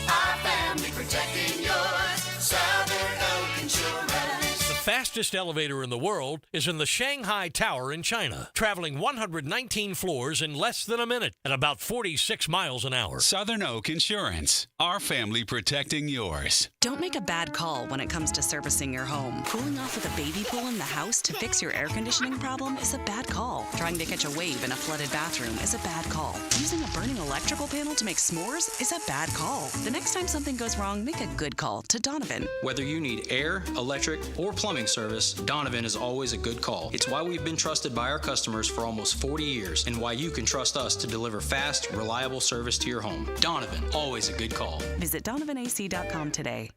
Our family protecting yours. Southern Oak Insurance. The fastest elevator in the world is in the Shanghai Tower in China, traveling 119 floors in less than a minute at about 46 miles an hour. Southern Oak Insurance. Our family protecting yours. Don't make a bad call when it comes to servicing your home. Cooling off with a baby pool in the house to fix your air conditioning problem is a bad call. Trying to catch a wave in a flooded bathroom is a bad call. Using a burning electrical panel to make s'mores is a bad call. The next time something goes wrong, make a good call to Donovan. Whether you need air, electric, or plumbing service, Donovan is always a good call. It's why we've been trusted by our customers for almost 40 years and why you can trust us to deliver fast, reliable service to your home. Donovan, always a good call. Visit DonovanAC.com today.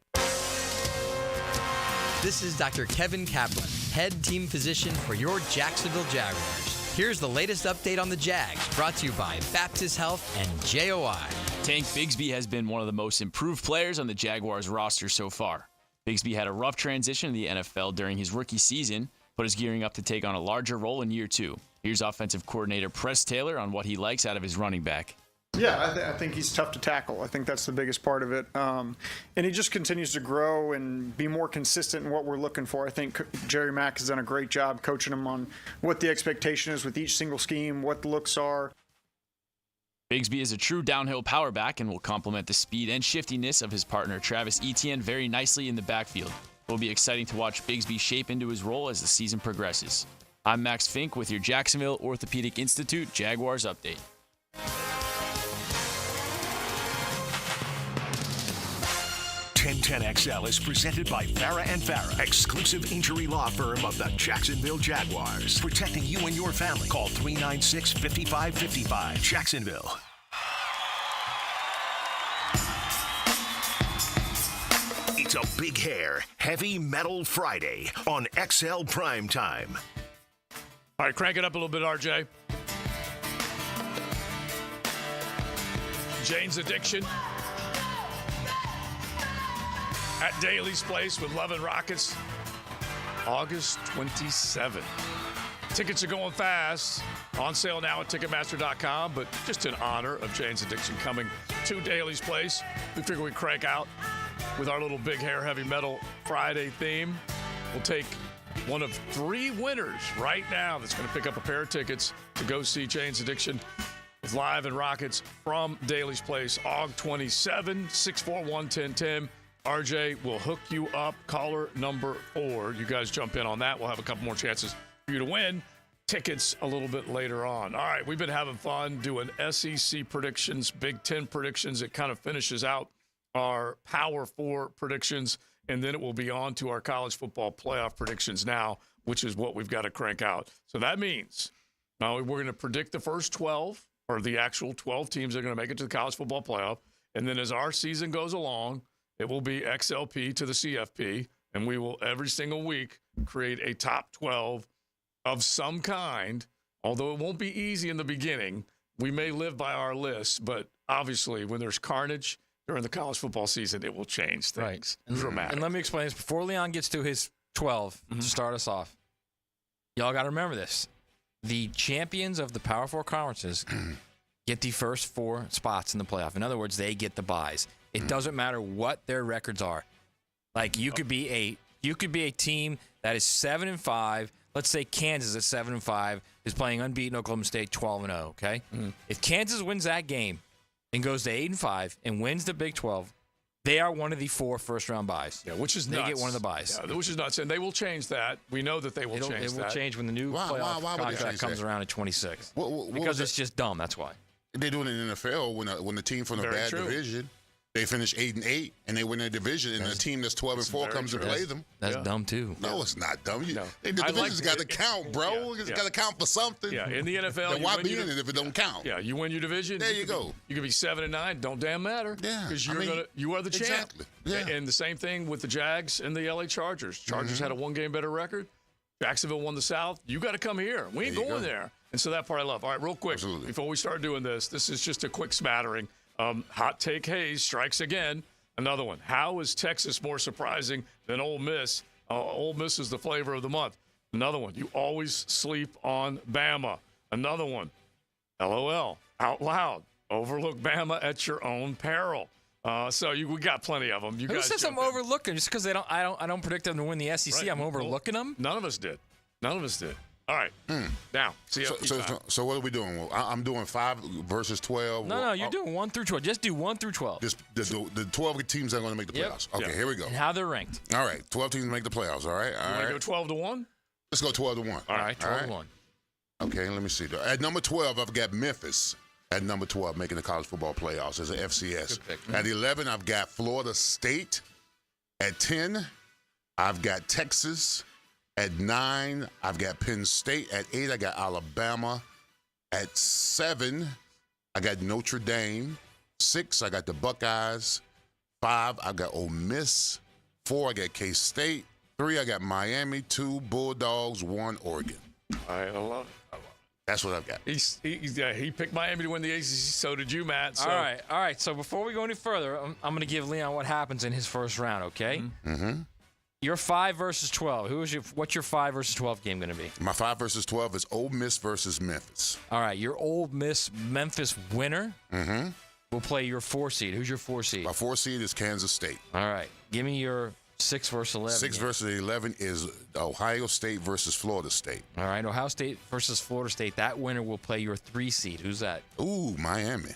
This is Dr. Kevin Kaplan, head team physician for your Jacksonville Jaguars. Here's the latest update on the Jags, brought to you by Baptist Health and JOI. Tank Bigsby has been one of the most improved players on the Jaguars roster so far. Bigsby had a rough transition to the NFL during his rookie season, but is gearing up to take on a larger role in year two. Here's offensive coordinator Press Taylor on what he likes out of his running back. Yeah, I think he's tough to tackle. I think that's the biggest part of it. And he just continues to grow and be more consistent in what we're looking for. I think Jerry Mack has done a great job coaching him on what the expectation is with each single scheme, what the looks are. Bigsby is a true downhill power back and will complement the speed and shiftiness of his partner Travis Etienne very nicely in the backfield. It will be exciting to watch Bigsby shape into his role as the season progresses. I'm Max Fink with your Jacksonville Orthopedic Institute Jaguars update. 1010XL is presented by Farah and Farah, exclusive injury law firm of the Jacksonville Jaguars. Protecting you and your family. Call 396-5555. Jacksonville. It's a big hair, heavy metal Friday on XL Primetime. All right, crank it up a little bit, RJ. Jane's Addiction. At Daly's Place with Love and Rockets, August 27th. Tickets are going fast. On sale now at Ticketmaster.com, but just in honor of Jane's Addiction coming to Daly's Place, we figure we'd crank out with our little big hair heavy metal Friday theme. We'll take one of 3 winners right now that's going to pick up a pair of tickets to go see Jane's Addiction with Live and Rockets from Daly's Place, Aug 27, 641-1010. RJ will hook you up. Caller number 4. You guys jump in on that. We'll have a couple more chances for you to win tickets a little bit later on. All right, we've been having fun doing SEC predictions, Big Ten predictions. It kind of finishes out our Power 4 predictions, and then it will be on to our college football playoff predictions now, which is what we've got to crank out. So that means now we're going to predict the first 12, or the actual 12 teams that are going to make it to the college football playoff. And then as our season goes along, it will be XLP to the CFP, and we will every single week create a top 12 of some kind. Although it won't be easy in the beginning, we may live by our list, but obviously when there's carnage during the college football season, it will change things dramatically. And let me explain this. Before Leon gets to his 12 to start us off, y'all got to remember this. The champions of the Power 4 conferences get the first 4 spots in the playoff. In other words, they get the buys. It doesn't matter what their records are. Like you could be a team that is 7-5. Let's say Kansas at 7-5 is playing unbeaten Oklahoma State 12-0. Okay, if Kansas wins that game and goes to 8-5 and wins the Big 12, they are one of the 4 first-round buys. Yeah, which is they nuts. get one of the buys. Yeah, which is nuts, and they will change that. We know that they will change that. It will change when the new playoff contract comes around at 26. Because it's just dumb. That's why. They're doing it in the NFL when the team from a bad division, they finish 8-8 and they win their division, and the team that's 12-4 comes to play them. That's dumb too. No, it's not dumb. The division's got to count, bro. It's got to count for something. Yeah, in the NFL, then why be in it if it don't count? Yeah, you win your division. There you go. You could be 7-9. Don't damn matter. Yeah, because you are the champ. Exactly. Yeah. And the same thing with the Jags and the LA Chargers. Chargers had a 1-game better record. Jacksonville won the South. You got to come here. We ain't going there. And so that part I love. All right, real quick, before we start doing this is just a quick smattering. Hot Take Hayes strikes again. Another one. How is Texas more surprising than Ole Miss? Ole Miss is the flavor of the month. Another one. You always sleep on Bama. Another one. LOL. Out loud. Overlook Bama at your own peril. We got plenty of them. Who says I'm overlooking? Just because I don't predict them to win the SEC, I'm overlooking them? None of us did. All right. Now, so what are we doing? Well, I'm doing 5 versus 12. No, you're doing 1 through 12. Just do 1 through 12. The 12 teams that are going to make the playoffs. Okay, here we go. And how they're ranked. All right, 12 teams make the playoffs. All right. You want to go 12-1? Let's go 12-1. All right, 12-1. Okay, let me see. At number 12, I've got Memphis. At number 12, making the college football playoffs as an FCS. At 11, I've got Florida State. At 10, I've got Texas. At 9, I've got Penn State. At 8, I got Alabama. At 7, I got Notre Dame. 6, I got the Buckeyes. 5, I got Ole Miss. 4, I got K-State. 3, I got Miami. 2, Bulldogs. 1, Oregon. I love it. That's what I've got. He picked Miami to win the ACC. So did you, Matt. So. All right. So before we go any further, I'm going to give Leon what happens in his first round, okay? Mm-hmm. Your 5 versus 12. What's your 5 versus 12 game going to be? My 5 versus 12 is Ole Miss versus Memphis. All right. Your Ole Miss Memphis winner will play your 4 seed. Who's your 4 seed? My 4 seed is Kansas State. All right. Give me your 6 versus 11. 6 versus 11 is Ohio State versus Florida State. All right. Ohio State versus Florida State. That winner will play your 3 seed. Who's that? Ooh, Miami.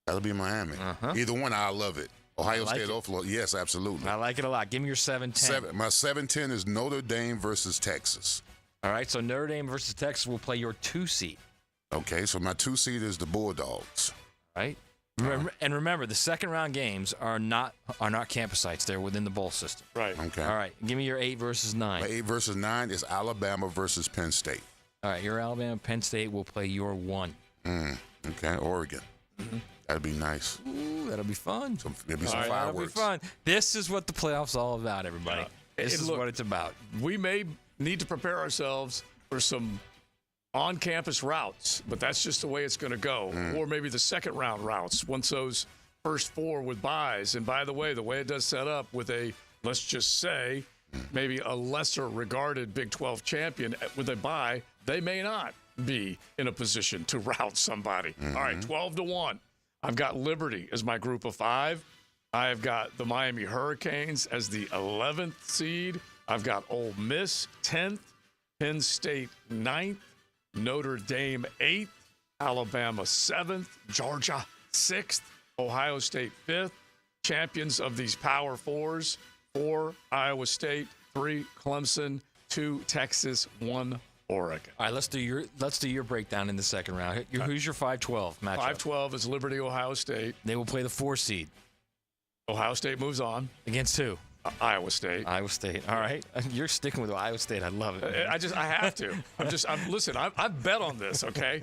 That'll be Miami. Either one, I love it. Ohio State or Florida. Yes, absolutely. I like it a lot. Give me your 7-10. My 7-10 is Notre Dame versus Texas. All right, so Notre Dame versus Texas will play your 2 seed. Okay, so my 2 seed is the Bulldogs. All right. And remember, the second round games are not campus sites. They're within the bowl system. Right. Okay. All right. Give me your 8 versus 9. My 8 versus 9 is Alabama versus Penn State. All right. Your Alabama, Penn State will play your 1. Okay. Oregon. That'd be nice. Ooh, that'll be fun. Maybe some fireworks. That'll be fun. This is what the playoffs all about, everybody. This is what it's about. We may need to prepare ourselves for some on-campus routes, but that's just the way it's going to go. Or maybe the second round routes once those first 4 with buys. And by the way it does set up with a, let's just say, maybe a lesser regarded Big 12 champion with a bye, they may not be in a position to route somebody. All right, 12-1. I've got Liberty as my group of 5. I've got the Miami Hurricanes as the 11th seed. I've got Ole Miss 10th, Penn State 9th, Notre Dame 8th, Alabama 7th, Georgia 6th, Ohio State 5th, champions of these Power Fours: 4 Iowa State, 3 Clemson, 2 Texas, 1 Oregon. All right, let's do your breakdown in the second round. Who's your 5-12 matchup? 5-12 is Liberty, Ohio State. They will play the 4 seed. Ohio State moves on. Against who? Iowa State. Iowa State. All right. You're sticking with Iowa State. I love it. I have to. Listen, I bet on this, okay?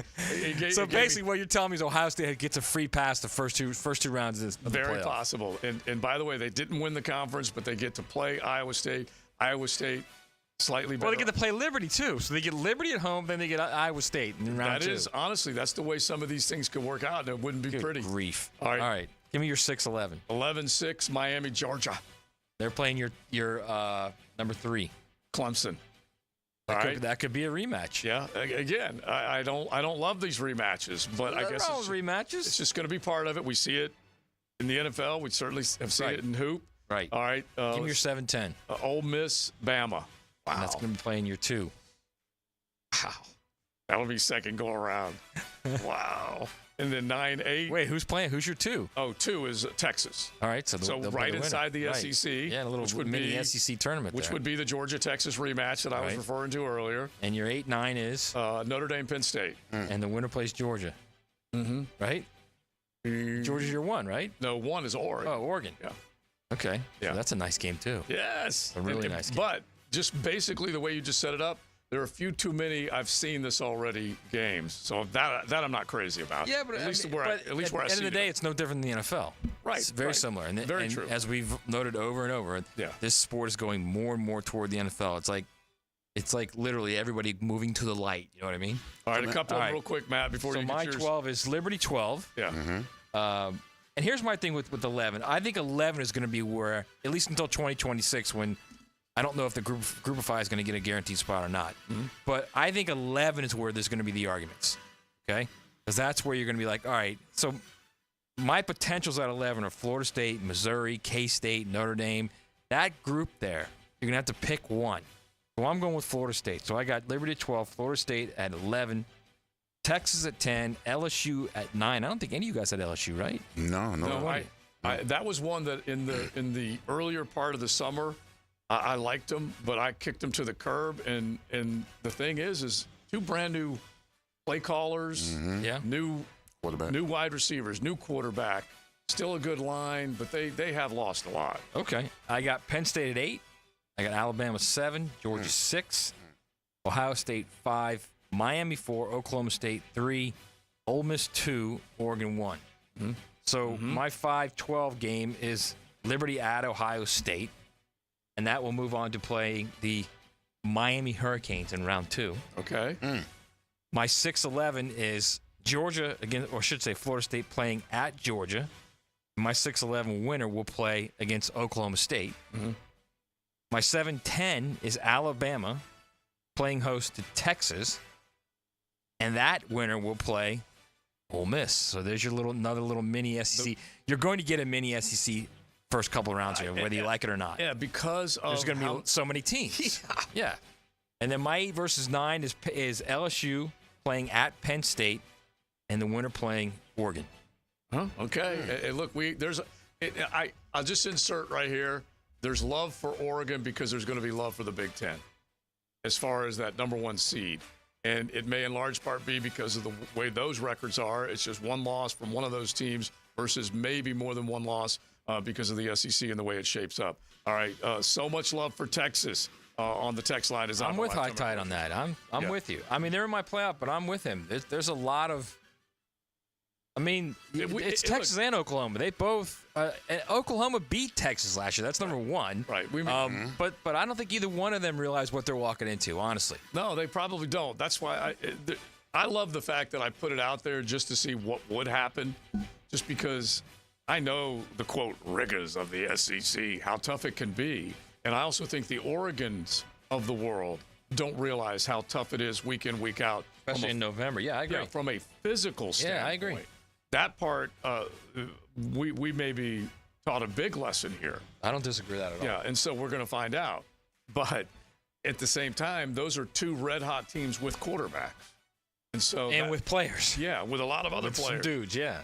So basically what you're telling me is Ohio State gets a free pass the first two rounds of the Very playoff. possible. And by the way, they didn't win the conference, but they get to play Iowa State. Iowa State slightly better. Well, they get to play Liberty, too. So they get Liberty at home, then they get Iowa State in round 2. That is, honestly, that's the way some of these things could work out, and it wouldn't be Good pretty. grief. All right. Give me your 6-11. 11-6, Miami, Georgia. They're playing your number 3. Clemson. That could be a rematch. Yeah. Again, I don't love these rematches, but I guess rematches. It's just going to be part of it. We see it in the NFL. We certainly have seen it in hoop. Right. All right. Give me your 7-10. Ole Miss, Bama. Wow. And that's going to be playing your 2. Wow. That'll be second go around. Wow. And then 9-8. Wait, who's playing? Who's your 2? Oh, 2 is Texas. All right, so right inside the right. SEC. Yeah, a little mini SEC tournament Which there. would be the Georgia-Texas rematch that I was referring to earlier. And your 8-9 is? Notre Dame, Penn State. And the winner plays Georgia. Mm-hmm. Right? Georgia's your 1, right? No, 1 is Oregon. Oh, Oregon. Yeah. Okay. Yeah. So that's a nice game, too. Yes. A really nice game. But just basically the way you just set it up, there are a few too many I've seen this already games. So that I'm not crazy about. Yeah, but at least where at I the see end of the day, it's no different than the NFL. Right. It's very similar. And Very true. As we've noted over and over, this sport is going more and more toward the NFL. It's like literally everybody moving to the light. You know what I mean? All right, a couple real quick, Matt, before you get yours. So my 12 is Liberty 12. Yeah. And here's my thing with 11. I think 11 is going to be where, at least until 2026, when I don't know if the group of 5 is going to get a guaranteed spot or not. Mm-hmm. But I think 11 is where there's going to be the arguments. Okay? Because that's where you're going to be like, all right, so my potentials at 11 are Florida State, Missouri, K-State, Notre Dame. That group there, you're going to have to pick one. So I'm going with Florida State. So I got Liberty at 12, Florida State at 11, Texas at 10, LSU at 9. I don't think any of you guys had LSU, right? No. That was one that in the earlier part of the summer, I liked them, but I kicked them to the curb. And the thing is 2 brand new play callers, new quarterback, new wide receivers, new quarterback. Still a good line, but they have lost a lot. Okay. I got Penn State at 8. I got Alabama 7, Georgia 6, Ohio State 5, Miami 4, Oklahoma State 3, Ole Miss 2, Oregon 1. Mm-hmm. So my 5-12 game is Liberty at Ohio State, and that will move on to play the Miami Hurricanes in round 2. Okay. My 6-11 is Georgia again, or I should say Florida State playing at Georgia. My 6-11 winner will play against Oklahoma State. Mm-hmm. My 7-10 is Alabama playing host to Texas, and that winner will play Ole Miss. So there's your another little mini SEC. You're going to get a mini SEC first couple of rounds here, whether you like it or not. Yeah, because there's going to be so many teams. Yeah. And then my 8 versus 9 is LSU playing at Penn State, and the winner playing Oregon. Huh? Okay. Hey, look, I'll just insert right here. There's love for Oregon because there's going to be love for the Big Ten as far as that number 1 seed. And it may in large part be because of the way those records are. It's just one loss from one of those teams versus maybe more than one loss because of the SEC and the way it shapes up. All right. So much love for Texas on the text line. I'm with High Tide on that. I'm with you. I mean, they're in my playoff, but I'm with him. There's a lot of – I mean, it's Texas and Oklahoma. They both Oklahoma beat Texas last year. That's number 1. Right. But I don't think either one of them realize what they're walking into, honestly. No, they probably don't. That's why I love the fact that I put it out there just to see what would happen, just because I know the, quote, rigors of the SEC, how tough it can be. And I also think the Oregons of the world don't realize how tough it is week in, week out. Especially in November. Yeah, I agree. Yeah, from a physical standpoint. Yeah, I agree. That part, we may be taught a big lesson here. I don't disagree with that at all. Yeah, and so we're going to find out. But at the same time, those are 2 red-hot teams with quarterbacks. And with players. Yeah, with a lot of other players. Some dudes, yeah.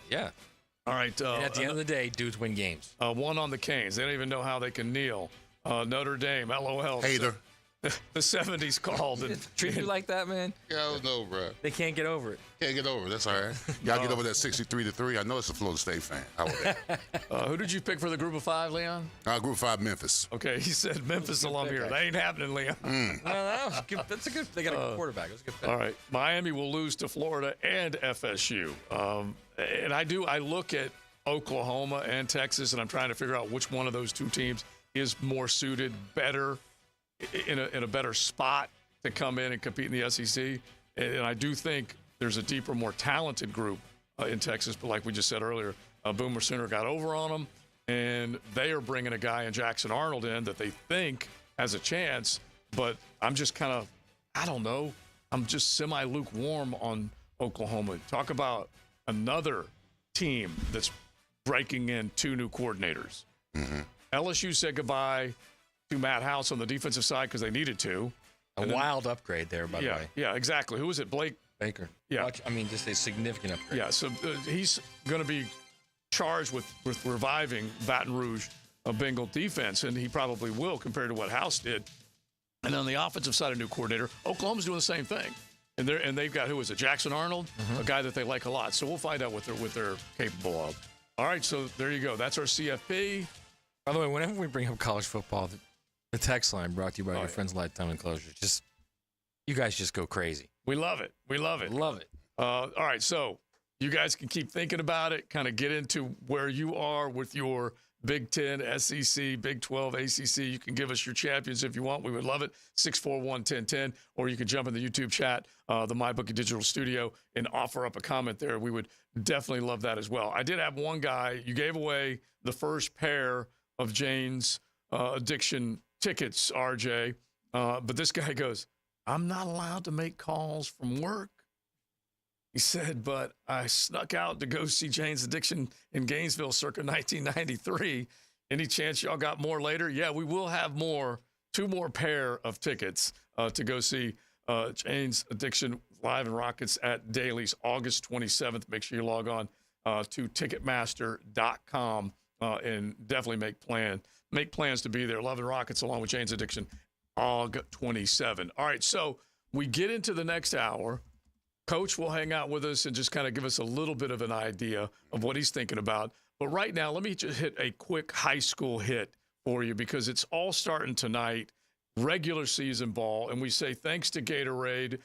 All right. And at the end of the day, dudes win games. One on the Canes. They don't even know how they can kneel. Notre Dame, LOL. Hater. The 70s called. And treat you like that, man? Yeah, I don't know, bro. They can't get over it. Can't get over it. That's all right. Y'all get over that 63-3. I know it's a Florida State fan. How was that? Who did you pick for the group of 5, Leon? Group 5, Memphis. Okay, he said Memphis alum here. That ain't happening, Leon. That's a good. They got a good quarterback. That's a good pick. All right, Miami will lose to Florida and FSU. And I look at Oklahoma and Texas, and I'm trying to figure out which one of those two teams is more suited, better, in a better spot to come in and compete in the SEC. And I do think there's a deeper, more talented group in Texas. But like we just said earlier, Boomer Sooner got over on them, and they are bringing a guy in Jackson Arnold in that they think has a chance. But I'm just kind of, I don't know, I'm just semi-lukewarm on Oklahoma. Talk about another team that's breaking in 2 new coordinators. Mm-hmm. LSU said goodbye to Matt House on the defensive side because they needed to. A wild upgrade there, by the way. Yeah, exactly. Who was it? Blake Baker. Yeah. Just a significant upgrade. Yeah, so he's going to be charged with reviving Baton Rouge Bengal defense, and he probably will compared to what House did. And on the offensive side, a new coordinator. Oklahoma's doing the same thing. And they've got, who is it, Jackson Arnold, a guy that they like a lot. So we'll find out what they're capable of. All right, so there you go. That's our CFP. By the way, whenever we bring up college football, the text line brought to you by your friends Lifetime Enclosures. You guys just go crazy. We love it. We love it. Love it. All right, so you guys can keep thinking about it, kind of get into where you are with your Big 10, SEC, Big 12, ACC. You can give us your champions if you want. We would love it. 641-1010. Or you can jump in the YouTube chat, the MyBookie Digital Studio, and offer up a comment there. We would definitely love that as well. I did have one guy. You gave away the first pair of Jane's addiction tickets, RJ. But this guy goes, I'm not allowed to make calls from work. He said, but I snuck out to go see Jane's Addiction in Gainesville circa 1993. Any chance y'all got more later? Yeah, we will have more, 2 more pair of tickets to go see Jane's Addiction live in Rockets at Daly's August 27th. Make sure you log on to Ticketmaster.com and definitely make plans to be there. Love and Rockets along with Jane's Addiction, August 27. All right, so we get into the next hour. Coach will hang out with us and just kind of give us a little bit of an idea of what he's thinking about. But right now, let me just hit a quick high school hit for you because it's all starting tonight, regular season ball. And we say thanks to Gatorade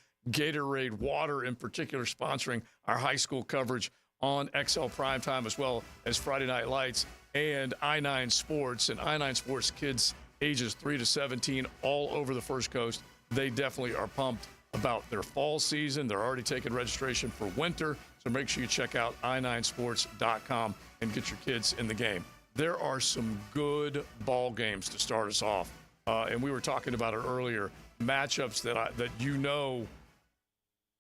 Water in particular, sponsoring our high school coverage on XL Primetime as well as Friday Night Lights and I-9 Sports. And I-9 Sports kids ages 3 to 17 all over the First Coast. They definitely are pumped about their fall season. They're already taking registration for winter, so make sure you check out i9sports.com and get your kids in the game. There are some good ball games to start us off, and we were talking about it earlier, matchups that you know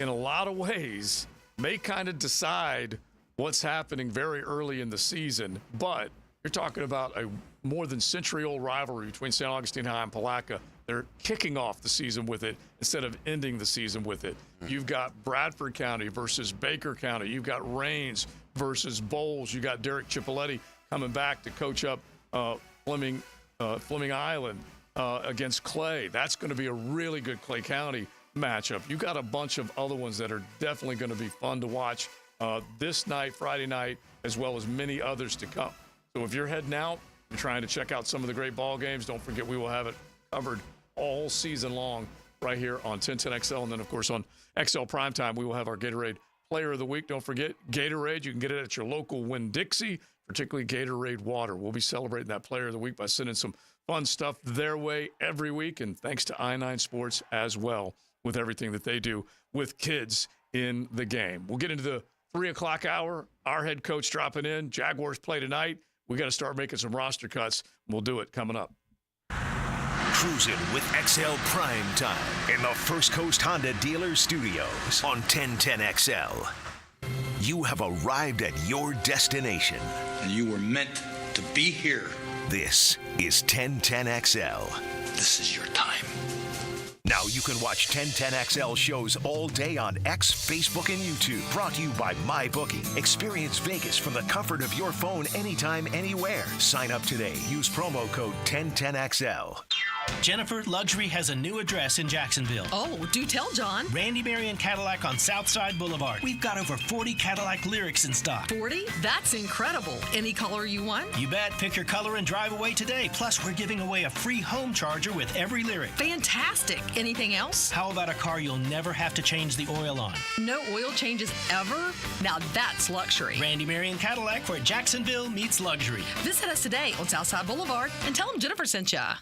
in a lot of ways may kind of decide what's happening very early in the season, but you're talking about a more than century-old rivalry between St. Augustine High and Palatka. They're kicking off the season with it instead of ending the season with it. You've got Bradford County versus Baker County. You've got Rains versus Bowles. You got Derek Cipoletti coming back to coach up Fleming Island against Clay. That's going to be a really good Clay County matchup. You got a bunch of other ones that are definitely going to be fun to watch this night, Friday night, as well as many others to come. So if you're heading out, you're trying to check out some of the great ball games, don't forget we will have it covered all season long right here on 1010XL. And then, of course, on XL Primetime, we will have our Gatorade Player of the Week. Don't forget, Gatorade, you can get it at your local Winn-Dixie, particularly Gatorade Water. We'll be celebrating that Player of the Week by sending some fun stuff their way every week. And thanks to I-9 Sports as well with everything that they do with kids in the game. We'll get into the 3 o'clock hour. Our head coach dropping in. Jaguars play tonight. We got to start making some roster cuts. We'll do it coming up. Cruising with XL Primetime in the First Coast Honda Dealer Studios on 1010XL. You have arrived at your destination. And you were meant to be here. This is 1010XL. This is your time. Now you can watch 1010XL shows all day on X, Facebook, and YouTube. Brought to you by MyBookie. Experience Vegas from the comfort of your phone anytime, anywhere. Sign up today. Use promo code 1010XL. Jennifer, Luxury has a new address in Jacksonville. Oh, do tell, John. Randy Marion Cadillac on Southside Boulevard. We've got over 40 Cadillac Lyrics in stock. 40? That's incredible. Any color you want? You bet. Pick your color and drive away today. Plus, we're giving away a free home charger with every Lyric. Fantastic. Anything else? How about a car you'll never have to change the oil on? No oil changes ever? Now that's luxury. Randy Marion Cadillac, where Jacksonville meets luxury. Visit us today on Southside Boulevard and tell them Jennifer sent ya.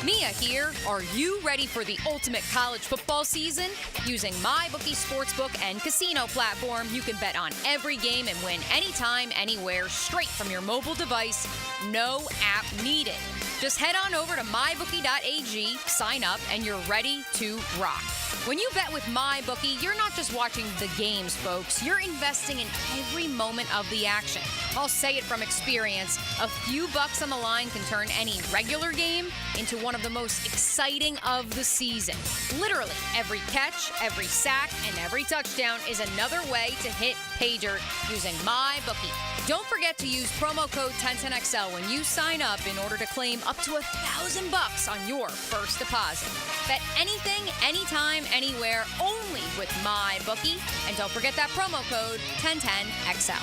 Mia here. Are you ready for the ultimate college football season? Using MyBookie Sportsbook and Casino platform, you can bet on every game and win anytime, anywhere, straight from your mobile device. No app needed. Just head on over to mybookie.ag, sign up, and you're ready to rock. When you bet with MyBookie, you're not just watching the games, folks. You're investing in every moment of the action. I'll say it from experience. A few bucks on the line can turn any regular game into one of the most exciting of the season. Literally, every catch, every sack, and every touchdown is another way to hit pay dirt using MyBookie. Don't forget to use promo code 1010XL when you sign up in order to claim up to $1,000 on your first deposit. Bet anything, anytime, anywhere, only with MyBookie. And don't forget that promo code 1010XL.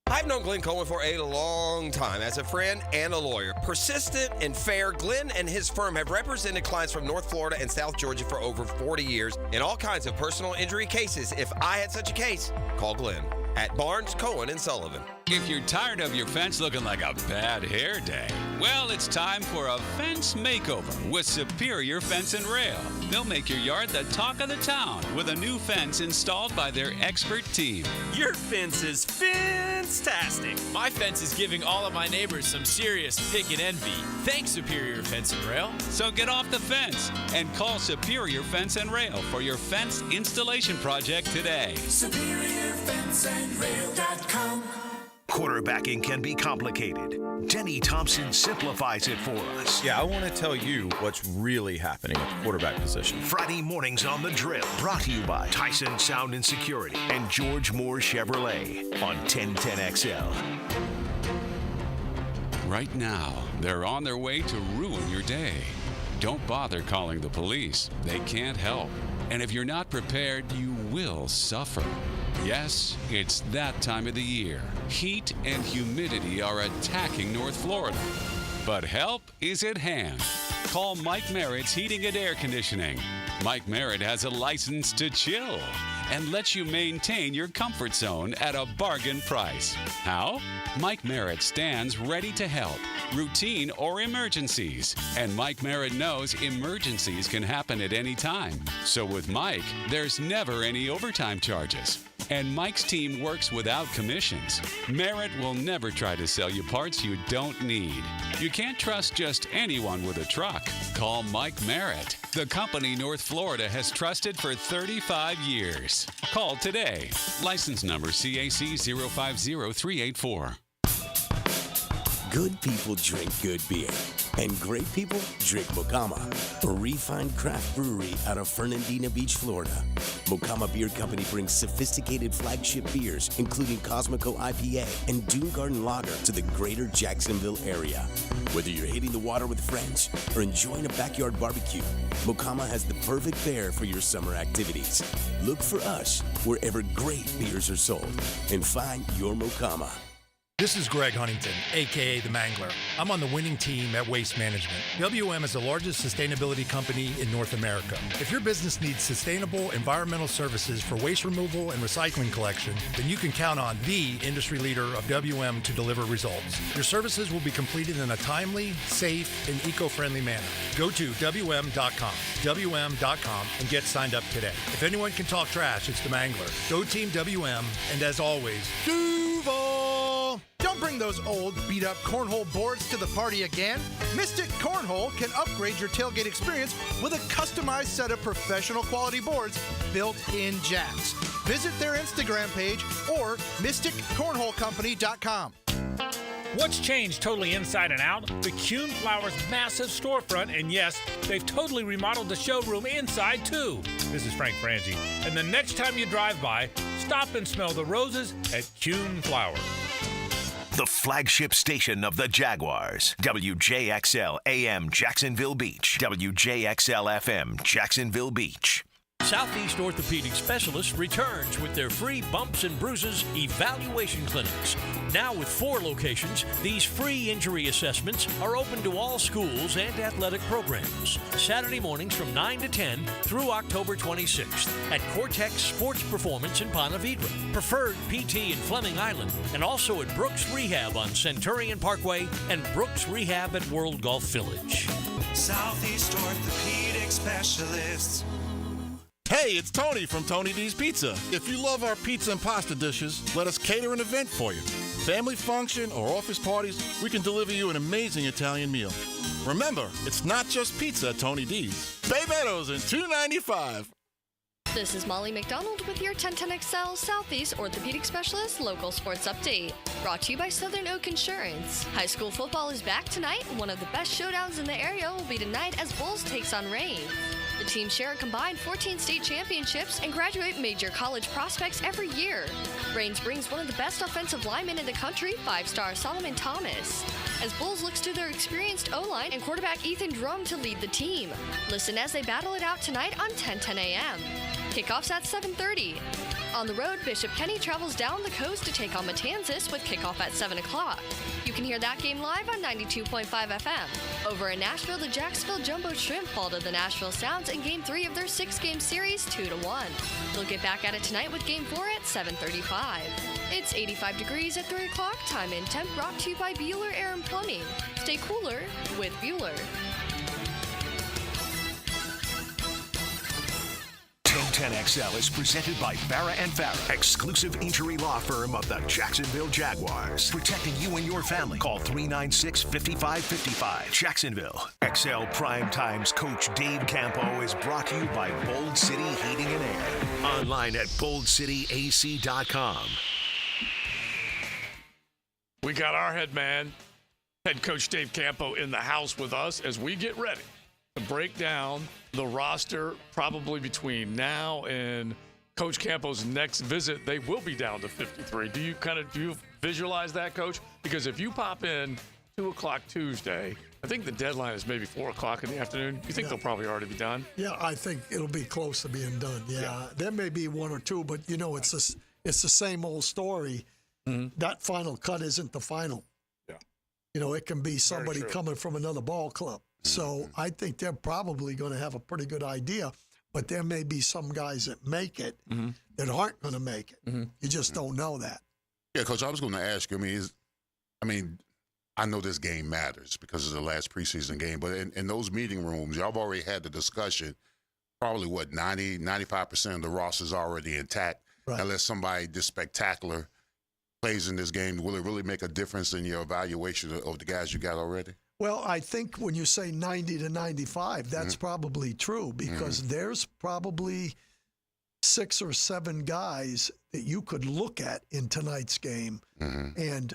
I've known Glenn Coleman for a long time as a friend and a lawyer. Persistent and fair, Glenn and his firm have represented clients from North Florida and South Georgia for over 40 years in all kinds of personal injury cases. If I had such a case, call Glenn at Barnes, Cohen, and Sullivan. If you're tired of your fence looking like a bad hair day, well, it's time for a fence makeover with Superior Fence and Rail. They'll make your yard the talk of the town with a new fence installed by their expert team. Your fence is fantastic. My fence is giving all of my neighbors some serious pick and envy. Thanks, Superior Fence and Rail. So get off the fence and call Superior Fence and Rail for your fence installation project today. SuperiorFenceandRail.com. Quarterbacking can be complicated. Denny Thompson simplifies it for us. Yeah, I want to tell you what's really happening at the quarterback position. Friday mornings on The Drill, brought to you by Tyson Sound and Security and George Moore Chevrolet on 1010XL. Right now, they're on their way to ruin your day. Don't bother calling the police. They can't help. And if you're not prepared, you will suffer. Yes, it's that time of the year. Heat and humidity are attacking North Florida. But help is at hand. Call Mike Merritt's Heating and Air Conditioning. Mike Merritt has a license to chill and lets you maintain your comfort zone at a bargain price. How? Mike Merritt stands ready to help, routine or emergencies. And Mike Merritt knows emergencies can happen at any time. So with Mike, there's never any overtime charges. And Mike's team works without commissions. Merritt will never try to sell you parts you don't need. You can't trust just anyone with a truck. Call Mike Merritt, the company North Florida has trusted for 35 years. Call today. License number CAC 050384. Good people drink good beer, and great people drink Mocama, a refined craft brewery out of Fernandina Beach, Florida. Mocama Beer Company brings sophisticated flagship beers, including Cosmico IPA and Dune Garden Lager, to the greater Jacksonville area. Whether you're hitting the water with friends or enjoying a backyard barbecue, Mocama has the perfect beer for your summer activities. Look for us wherever great beers are sold and find your Mocama. This is Greg Huntington, a.k.a. The Mangler. I'm on the winning team at Waste Management. WM is the largest sustainability company in North America. If your business needs sustainable environmental services for waste removal and recycling collection, then you can count on the industry leader of WM to deliver results. Your services will be completed in a timely, safe, and eco-friendly manner. Go to WM.com, WM.com, and get signed up today. If anyone can talk trash, it's The Mangler. Go Team WM, and as always, Duval! Don't bring those old, beat-up cornhole boards to the party again. Mystic Cornhole can upgrade your tailgate experience with a customized set of professional quality boards built in Jacks. Visit their Instagram page or mysticcornholecompany.com. What's changed totally inside and out? The Kuhn Flowers massive storefront, and yes, they've totally remodeled the showroom inside too. This is Frank Frangie, and the next time you drive by, stop and smell the roses at Kuhn Flowers. The flagship station of the Jaguars. WJXL AM Jacksonville Beach. WJXL FM Jacksonville Beach. Southeast Orthopedic Specialists returns with their free bumps and bruises evaluation clinics. Now with 4 locations, these free injury assessments are open to all schools and athletic programs. Saturday mornings from 9 to 10 through October 26th at Cortex Sports Performance in Ponte Vedra, Preferred PT in Fleming Island, and also at Brooks Rehab on Centurion Parkway and Brooks Rehab at World Golf Village. Southeast Orthopedic Specialists. Hey, it's Tony from Tony D's Pizza. If you love our pizza and pasta dishes, let us cater an event for you. Family function or office parties, we can deliver you an amazing Italian meal. Remember, it's not just pizza at Tony D's. Bay Meadows in $2.95. This is Molly McDonald with your 1010XL Southeast Orthopedic Specialist Local Sports Update. Brought to you by Southern Oak Insurance. High school football is back tonight. One of the best showdowns in the area will be tonight as Bulls takes on Reign. The teams share a combined 14 state championships and graduate major college prospects every year. Reigns brings one of the best offensive linemen in the country, 5-star Solomon Thomas, as Bulls looks to their experienced O-line and quarterback Ethan Drum to lead the team. Listen as they battle it out tonight on 10:10 a.m. Kickoffs at 7:30. On the road, Bishop Kenny travels down the coast to take on Matanzas with kickoff at 7 o'clock. You can hear that game live on 92.5 FM. Over in Nashville, the Jacksonville Jumbo Shrimp fall to the Nashville Sounds in Game 3 of their 6-game series, 2-1. They'll get back at it tonight with Game 4 at 7:35. It's 85 degrees at 3 o'clock. Time and temp brought to you by Bueller Air and Plumbing. Stay cooler with Bueller. 1010XL is presented by Farah & Farah, exclusive injury law firm of the Jacksonville Jaguars. Protecting you and your family. Call 396-5555. Jacksonville. XL Primetime's coach Dave Campo is brought to you by Bold City Heating and Air. Online at boldcityac.com. We got our head man, head coach Dave Campo, in the house with us as we get ready to break down the roster. Probably between now and Coach Campo's next visit, they will be down to 53. Do you visualize that, Coach? Because if you pop in 2 o'clock Tuesday, I think the deadline is maybe 4 o'clock in the afternoon. You think they'll probably already be done? Yeah, I think it'll be close to being done. Yeah. There may be 1 or 2, but it's the same old story. Mm-hmm. That final cut isn't the final. Yeah. It can be somebody coming from another ball club. So I think they're probably going to have a pretty good idea, but there may be some guys that make it that aren't going to make it. Mm-hmm. You just don't know that. Yeah, Coach, I was going to ask you, I know this game matters because it's the last preseason game, but in those meeting rooms, y'all have already had the discussion, probably 95% of the roster is already intact, unless somebody just spectacular plays in this game. Will it really make a difference in your evaluation of the guys you got already? Well, I think when you say 90 to 95, that's probably true because there's probably 6 or 7 guys that you could look at in tonight's game and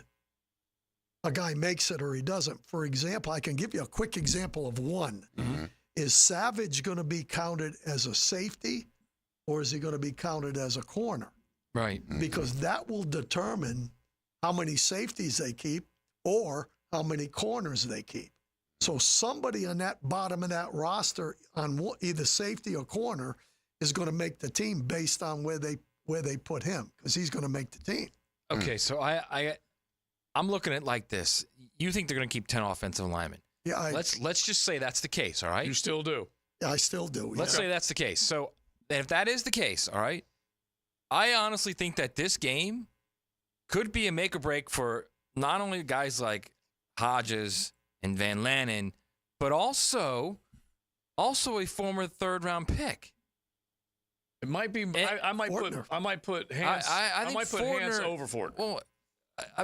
a guy makes it or he doesn't. For example, I can give you a quick example of one. Is Savage going to be counted as a safety or is he going to be counted as a corner? Right. Because that will determine how many safeties they keep or how many corners they keep. So somebody on that bottom of that roster on either safety or corner is going to make the team based on where they put him because he's going to make the team. Okay, so I'm looking at it like this. You think they're going to keep 10 offensive linemen? Yeah. Let's just say that's the case, all right? You still do? Yeah, I still do. Let's say that's the case. So if that is the case, all right, I honestly think that this game could be a make or break for not only guys like Hodges and Van Lanen, but also a former 3rd-round pick. It might be. I might put Hance. I might put Hance over Fortner. Well,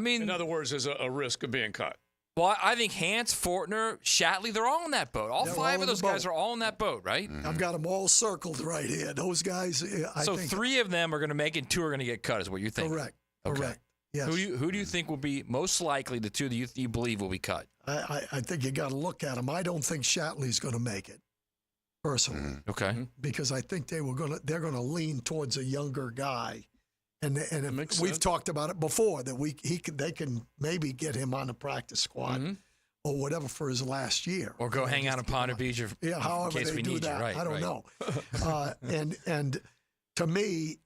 in other words, there's a risk of being cut. Well, I think Hance, Fortner, Shatley, they're all in that boat. All 5 of those guys are all in that boat, right? I've got them all circled right here. Those guys. I think 3 of them are going to make it, 2 are going to get cut, is what you think? Correct. Okay. Correct. Yes. Who do you think will be most likely the two that you believe will be cut? I think you got to look at them. I don't think Shatley's going to make it, personally. Okay. Because I think they're going to lean towards a younger guy, and we've talked about it before that they can maybe get him on the practice squad or whatever for his last year, or go hang out in Ponte Beach. However in case they we do need that, you. Right, I don't know. And to me.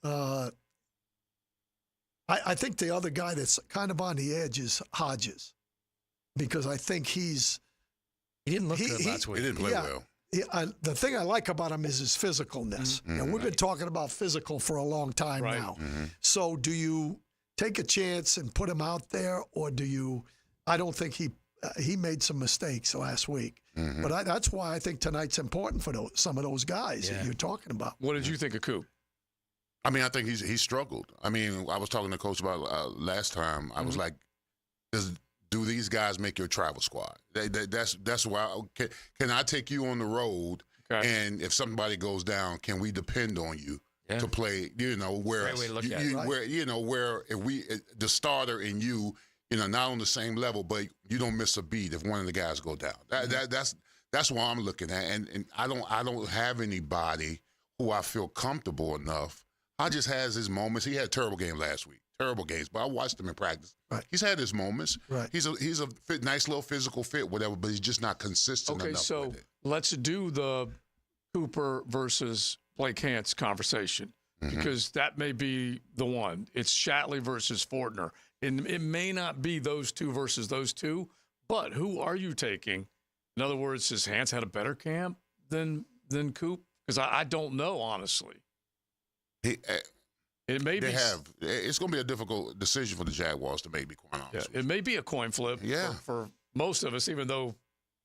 I think the other guy that's kind of on the edge is Hodges, because I think he didn't look good last week. He didn't play well. The thing I like about him is his physicalness. And we've been talking about physical for a long time now. So do you take a chance and put him out there, or do you? I don't think he made some mistakes last week. But that's why I think tonight's important for some of those guys that you're talking about. What did you think of Coop? I mean, I think he struggled. I mean, I was talking to Coach about last time. I was like, do these guys make your travel squad? That's why. Can I take you on the road? Okay. And if somebody goes down, can we depend on you to play? Where if the starter and you, not on the same level, but you don't miss a beat if one of the guys go down. That's what I'm looking at, and I don't have anybody who I feel comfortable enough. Hodges has his moments. He had a terrible game last week. Terrible games, but I watched him in practice. Right. He's had his moments. Right. He's a nice little physical fit, whatever, but he's just not consistent enough. Okay, so let's do the Cooper versus Blake Hance conversation, because that may be the one. It's Shatley versus Fortner. And it may not be those two versus those two, but who are you taking? In other words, has Hance had a better camp than Coop? Because I don't know, honestly. It may be. It's going to be a difficult decision for the Jaguars to make, be quite honest. It may be a coin flip for most of us, even though,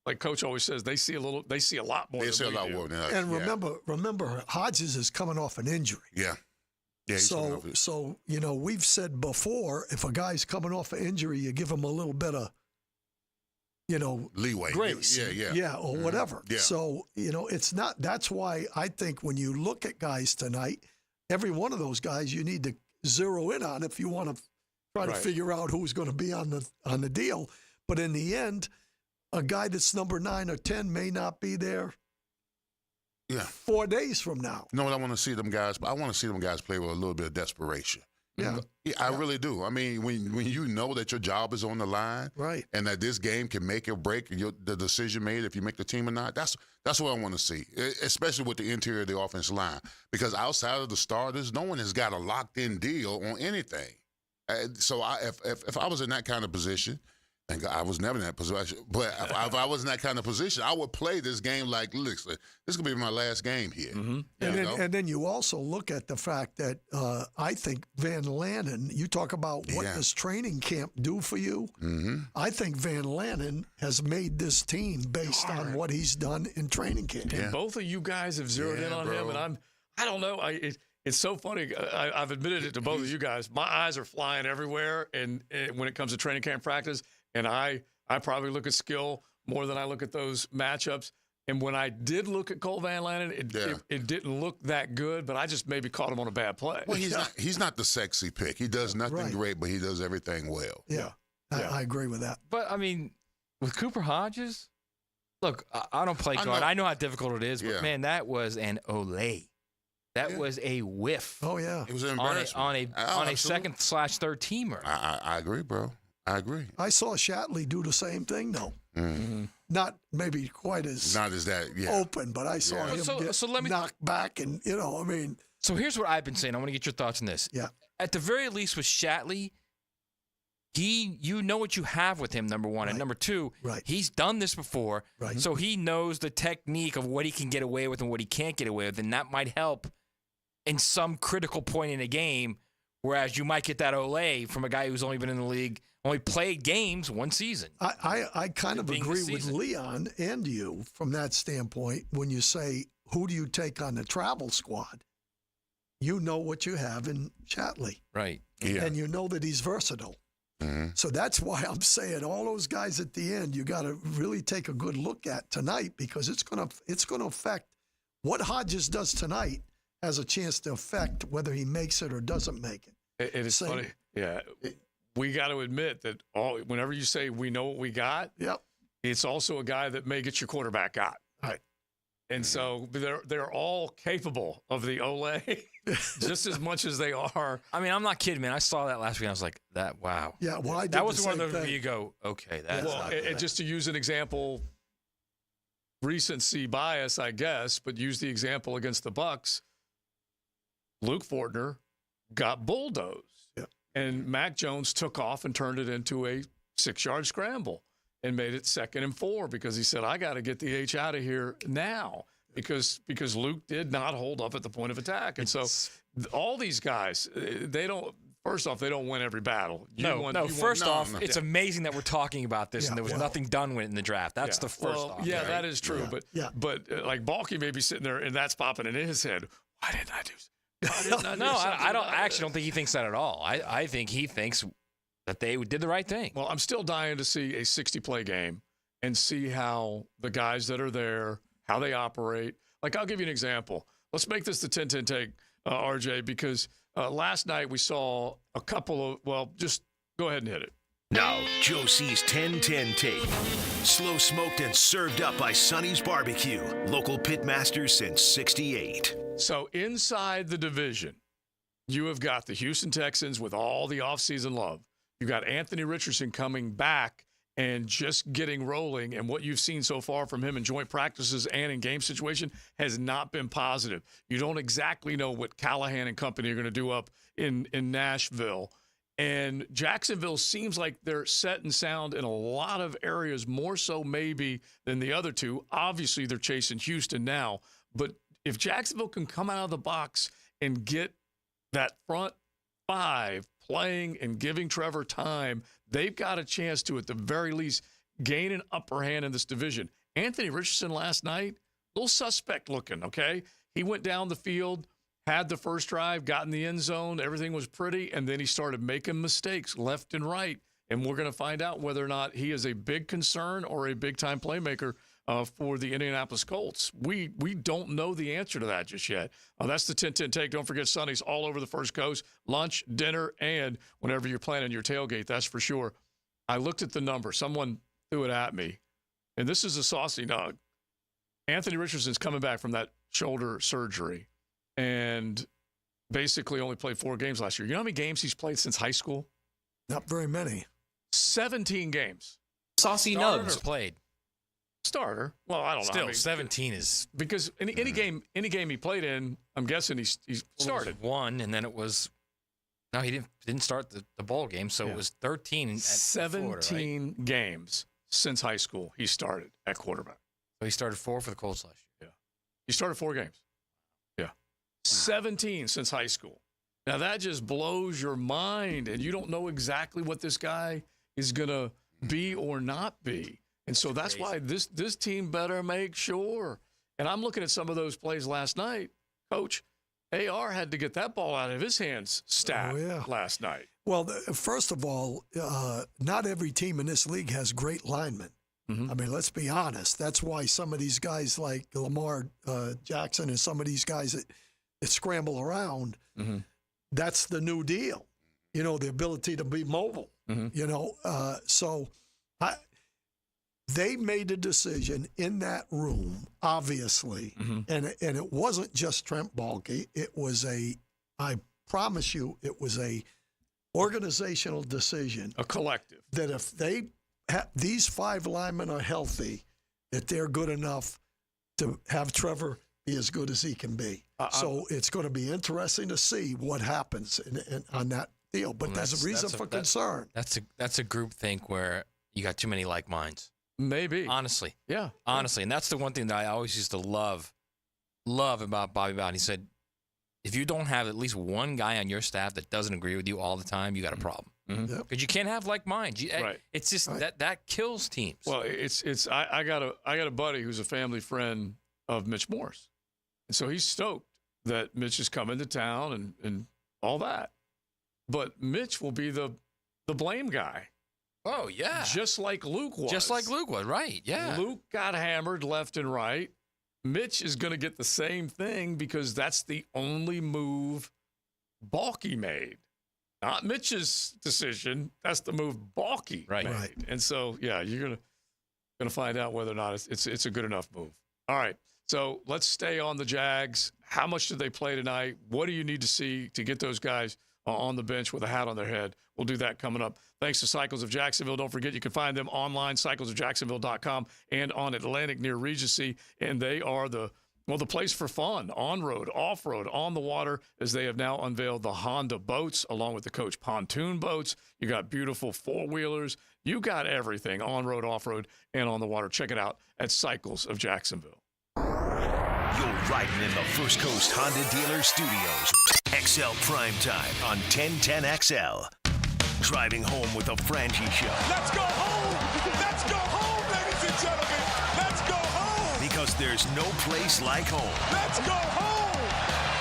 like Coach always says, they see a lot more. They see a lot more than us. And remember, Hodges is coming off an injury. Yeah. So we've said before, if a guy's coming off an injury, you give him a little bit of, leeway, grace, or whatever. Yeah. So it's not. That's why I think when you look at guys tonight, every one of those guys you need to zero in on if you want to try to figure out who's going to be on the deal. But in the end, a guy that's number 9 or 10 may not be there. 4 days from now. You know what I want to see them guys? I want to see them guys play with a little bit of desperation. Yeah, I really do. I mean, when you know that your job is on the line, right, and that this game can make or break the decision made if you make the team or not, that's what I want to see, especially with the interior of the offensive line. Because outside of the starters, no one has got a locked-in deal on anything. So if I was in that kind of position, and I was never in that position, but if I was in that kind of position, I would play this game like, listen, this could be my last game here. And then you also look at the fact that I think Van Lanen, you talk about what does training camp do for you? I think Van Lanen has made this team based on what he's done in training camp. And both of you guys have zeroed in on him, and I don't know. It's so funny. I've admitted it to both of you guys. My eyes are flying everywhere, and when it comes to training camp practice, and I probably look at skill more than I look at those matchups. And when I did look at Cole Van Lanen, it didn't look that good, but I just maybe caught him on a bad play. Well, he's not the sexy pick. He does nothing great, but he does everything well. I agree with that. But, I mean, with Cooper Hodges, look, I don't play guard. I know how difficult it is, but, man, that was an Olay. That was a whiff. Oh, yeah. It was an embarrassment. On a second/third teamer. I agree, bro. I agree. I saw Shatley do the same thing, though. Not maybe quite as open, but I saw him get knocked back, and So here's what I've been saying. I want to get your thoughts on this. Yeah. At the very least with Shatley, you know what you have with him, number one. And number two, he's done this before. Right. So he knows the technique of what he can get away with and what he can't get away with. And that might help in some critical point in a game, whereas you might get that Olay from a guy who's only been in the league, only played games one season. I kind of agree with Leon and you from that standpoint when you say, who do you take on the travel squad? You know what you have in Shatley. Right. Yeah. And you know that he's versatile. So that's why I'm saying all those guys at the end, you got to really take a good look at tonight, because it's going to affect what Hodges does tonight has a chance to affect whether he makes it or doesn't make it. It is funny. Yeah. we got to admit that whenever you say we know what we got, it's also a guy that may get your quarterback got. Right. And so they're all capable of the Ole just as much as they are. I mean, I'm not kidding, man. I saw that last week. I was like, wow. Yeah, well, I did that was the one of same those where thing. you go, okay, that's Well, and just to use an example, recency bias, I guess, but use the example against the Bucs. Luke Fortner got bulldozed, and Mac Jones took off and turned it into a 6-yard scramble and made it 2nd and 4 because he said, I got to get the H out of here now because Luke did not hold up at the point of attack. And so all these guys, they don't – first off, they don't win every battle. First off, it's amazing that we're talking about this and there was nothing done with it in the draft. That's the first off. Yeah, right? that is true. But like Balky may be sitting there and that's popping in his head. Why didn't I do I actually don't think he thinks that at all. I think he thinks that they did the right thing. Well, I'm still dying to see a 60-play game and see how the guys that are there, how they operate. Like, I'll give you an example. Let's make this the 10-10 take, RJ, because last night we saw a couple of, just go ahead and hit it. Now, Joe C's 10-10 take. Slow smoked and served up by Sonny's Barbecue. Local pitmaster since 68. So inside the division, you have got the Houston Texans with all the offseason love. You've got Anthony Richardson coming back and just getting rolling. And what you've seen so far from him in joint practices and in game situation has not been positive. You don't exactly know what Callahan and company are going to do up in Nashville. And Jacksonville seems like they're set and sound in a lot of areas, more so maybe than the other two. Obviously, they're chasing Houston now. But if Jacksonville can come out of the box and get that front 5 playing and giving Trevor time, they've got a chance to, at the very least, gain an upper hand in this division. Anthony Richardson last night, a little suspect looking, okay? He went down the field, had the first drive, got in the end zone, everything was pretty, and then he started making mistakes left and right. And we're going to find out whether or not he is a big concern or a big-time playmaker for the Indianapolis Colts. We don't know the answer to that just yet. That's the 10-10 take. Don't forget Sonny's all over the First Coast, lunch, dinner, and whenever you're planning your tailgate, that's for sure. I looked at the number. Someone threw it at me, and this is a saucy nug. Anthony Richardson's coming back from that shoulder surgery and basically only played 4 games last year. You know how many games he's played since high school? Not very many. 17 games. Saucy nugs played. Starter. Well, I don't know. Still, 17 is because any game he played in, I'm guessing he started. One, and then it was no, he didn't start the bowl game, so it was 13. At 17 Florida, right? games since high school he started at quarterback. So he started 4 for the Colts last year. Yeah, he started 4 games. Yeah, 17 since high school. Now that just blows your mind, and you don't know exactly what this guy is gonna be or not be. And so that's why this team better make sure. And I'm looking at some of those plays last night. Coach, AR had to get that ball out of his hands last night. Well, first of all, not every team in this league has great linemen. Mm-hmm. I mean, let's be honest. That's why some of these guys like Lamar Jackson and some of these guys that scramble around, that's the new deal. You know, the ability to be mobile. You know, they made a decision in that room, obviously, and it wasn't just Trent Baalke. It was I promise you, it was a organizational decision, a collective, that if these 5 linemen are healthy, that they're good enough to have Trevor be as good as he can be. So it's going to be interesting to see what happens on that deal. But there's a reason for concern. That's a group think where you got too many like minds. Maybe. Honestly. Yeah. Honestly. And that's the one thing that I always used to love about Bobby Bowden. He said, if you don't have at least one guy on your staff that doesn't agree with you all the time, you got a problem. Because you can't have like minds. Right. It's just that kills teams. Well, I got a buddy who's a family friend of Mitch Morse. And so he's stoked that Mitch is coming to town and all that. But Mitch will be the blame guy. Oh, yeah. Just like Luke was. Just like Luke was, right, yeah. Luke got hammered left and right. Mitch is going to get the same thing because that's the only move Baalke made. not Mitch's decision. That's the move Balky made. Right. And so, yeah, you're gonna find out whether or not it's a good enough move. All right. So let's stay on the Jags. How much did they play tonight? What do you need to see to get those guys on the bench with a hat on their head? We'll do that coming up. Thanks to Cycles of Jacksonville. Don't forget, you can find them online, cyclesofjacksonville.com, and on Atlantic near Regency. And they are the place for fun, on-road, off-road, on the water, as they have now unveiled the Honda boats along with the Coach pontoon boats. You got beautiful four-wheelers. You got everything, on-road, off-road, and on the water. Check it out at Cycles of Jacksonville. You're riding in the First Coast Honda Dealer Studios. XL Primetime on 1010XL. Driving home with the Frangie Show. Let's go home! Let's go home, ladies and gentlemen! Let's go home! Because there's no place like home. Let's go home!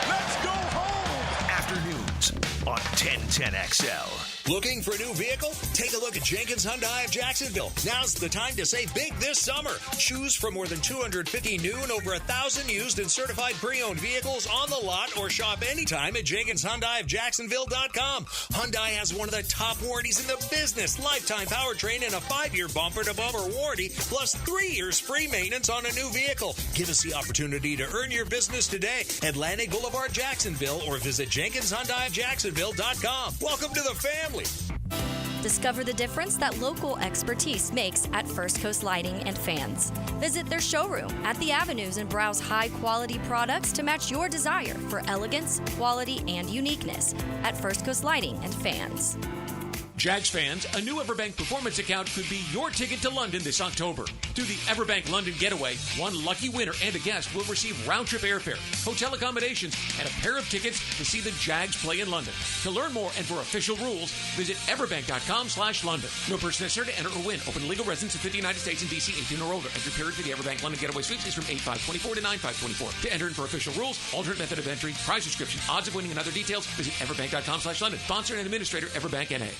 Let's go home! Afternoons on 1010XL. Looking for a new vehicle? Take a look at Jenkins Hyundai of Jacksonville. Now's the time to save big this summer. Choose from more than 250 new and over 1,000 used and certified pre-owned vehicles on the lot, or shop anytime at JenkinsHyundaiofJacksonville.com. Hyundai has one of the top warranties in the business. Lifetime powertrain and a 5-year bumper-to-bumper warranty, plus 3 years free maintenance on a new vehicle. Give us the opportunity to earn your business today. Atlantic Boulevard, Jacksonville, or visit JenkinsHyundaiofJacksonville.com. Welcome to the family. Discover the difference that local expertise makes at First Coast Lighting and Fans. Visit their showroom at the Avenues and browse high-quality products to match your desire for elegance, quality, and uniqueness at First Coast Lighting and Fans. Jags fans, a new Everbank Performance account could be your ticket to London this October. Through the Everbank London Getaway, one lucky winner and a guest will receive round-trip airfare, hotel accommodations, and a pair of tickets to see the Jags play in London. To learn more and for official rules, visit everbank.com/London. No person necessary to enter or win. Open to legal residents of 50 United States and D.C. 18 or older. Entry period for the Everbank London Getaway Suites is from 8/5/24 to 9/5/24. To enter and for official rules, alternate method of entry, prize description, odds of winning, and other details, visit everbank.com/London. Sponsor and administrator, Everbank N.A.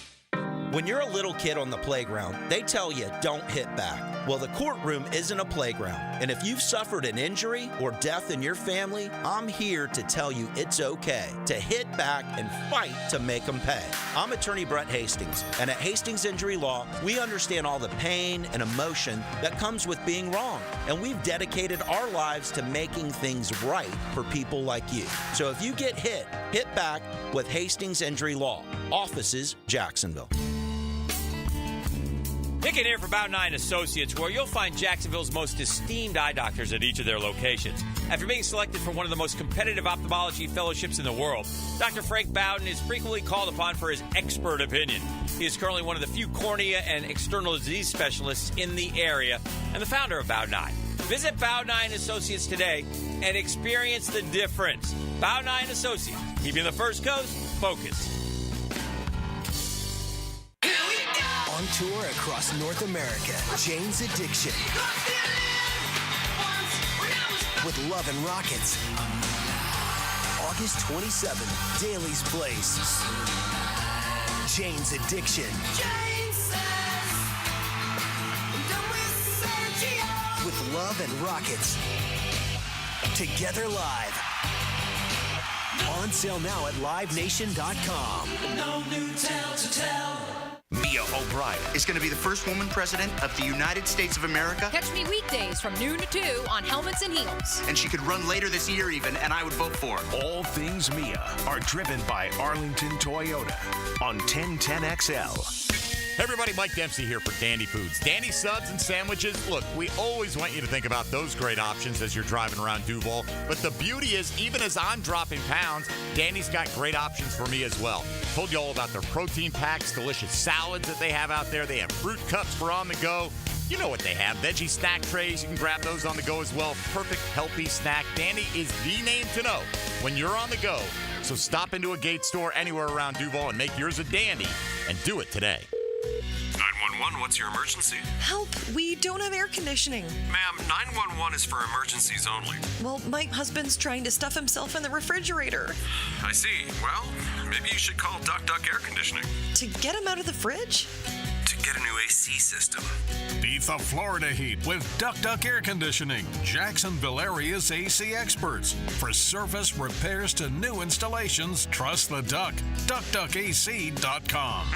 When you're a little kid on the playground, they tell you don't hit back. Well, the courtroom isn't a playground. And if you've suffered an injury or death in your family, I'm here to tell you it's okay to hit back and fight to make them pay. I'm attorney Brett Hastings, and at Hastings Injury Law, we understand all the pain and emotion that comes with being wrong. And we've dedicated our lives to making things right for people like you. So if you get hit back with Hastings Injury Law. Offices, Jacksonville. Pickett here for Bout 9 Associates, where you'll find Jacksonville's most esteemed eye doctors at each of their locations. After being selected for one of the most competitive ophthalmology fellowships in the world, Dr. Frank Bowden is frequently called upon for his expert opinion. He is currently one of the few cornea and external disease specialists in the area and the founder of Bout 9. Visit Bout 9 Associates today and experience the difference. Bout 9 Associates, keeping the First Coast focused. On tour across North America, Jane's Addiction. With Love and Rockets. August 27th, Daly's Place. Jane's Addiction. With Love and Rockets. Together live. On sale now at livenation.com. No new tale to tell. Mia O'Brien is going to be the first woman president of the United States of America. Catch me weekdays from noon to 2 on Helmets and Heels. And she could run later this year even, and I would vote for her. All things Mia are driven by Arlington Toyota on 1010XL. Hey everybody, Mike Dempsey here for Dandy Foods. Dandy subs and sandwiches. Look, we always want you to think about those great options as you're driving around Duval. But the beauty is, even as I'm dropping pounds, Dandy's got great options for me as well. Told you all about their protein packs, delicious salads that they have out there. They have fruit cups for on the go. You know what they have. Veggie snack trays. You can grab those on the go as well. Perfect, healthy snack. Dandy is the name to know when you're on the go. So stop into a Gate store anywhere around Duval and make yours a Dandy, and do it today. 911, what's your emergency? Help, we don't have air conditioning. Ma'am, 911 is for emergencies only. Well, my husband's trying to stuff himself in the refrigerator. I see. Well, maybe you should call Duck Duck Air Conditioning. To get him out of the fridge? To Get a new AC system. Beat the Florida heat with Duck Air Conditioning. Jacksonville area's AC experts. For service, repairs to new installations, trust the Duck. DuckDuckAC.com.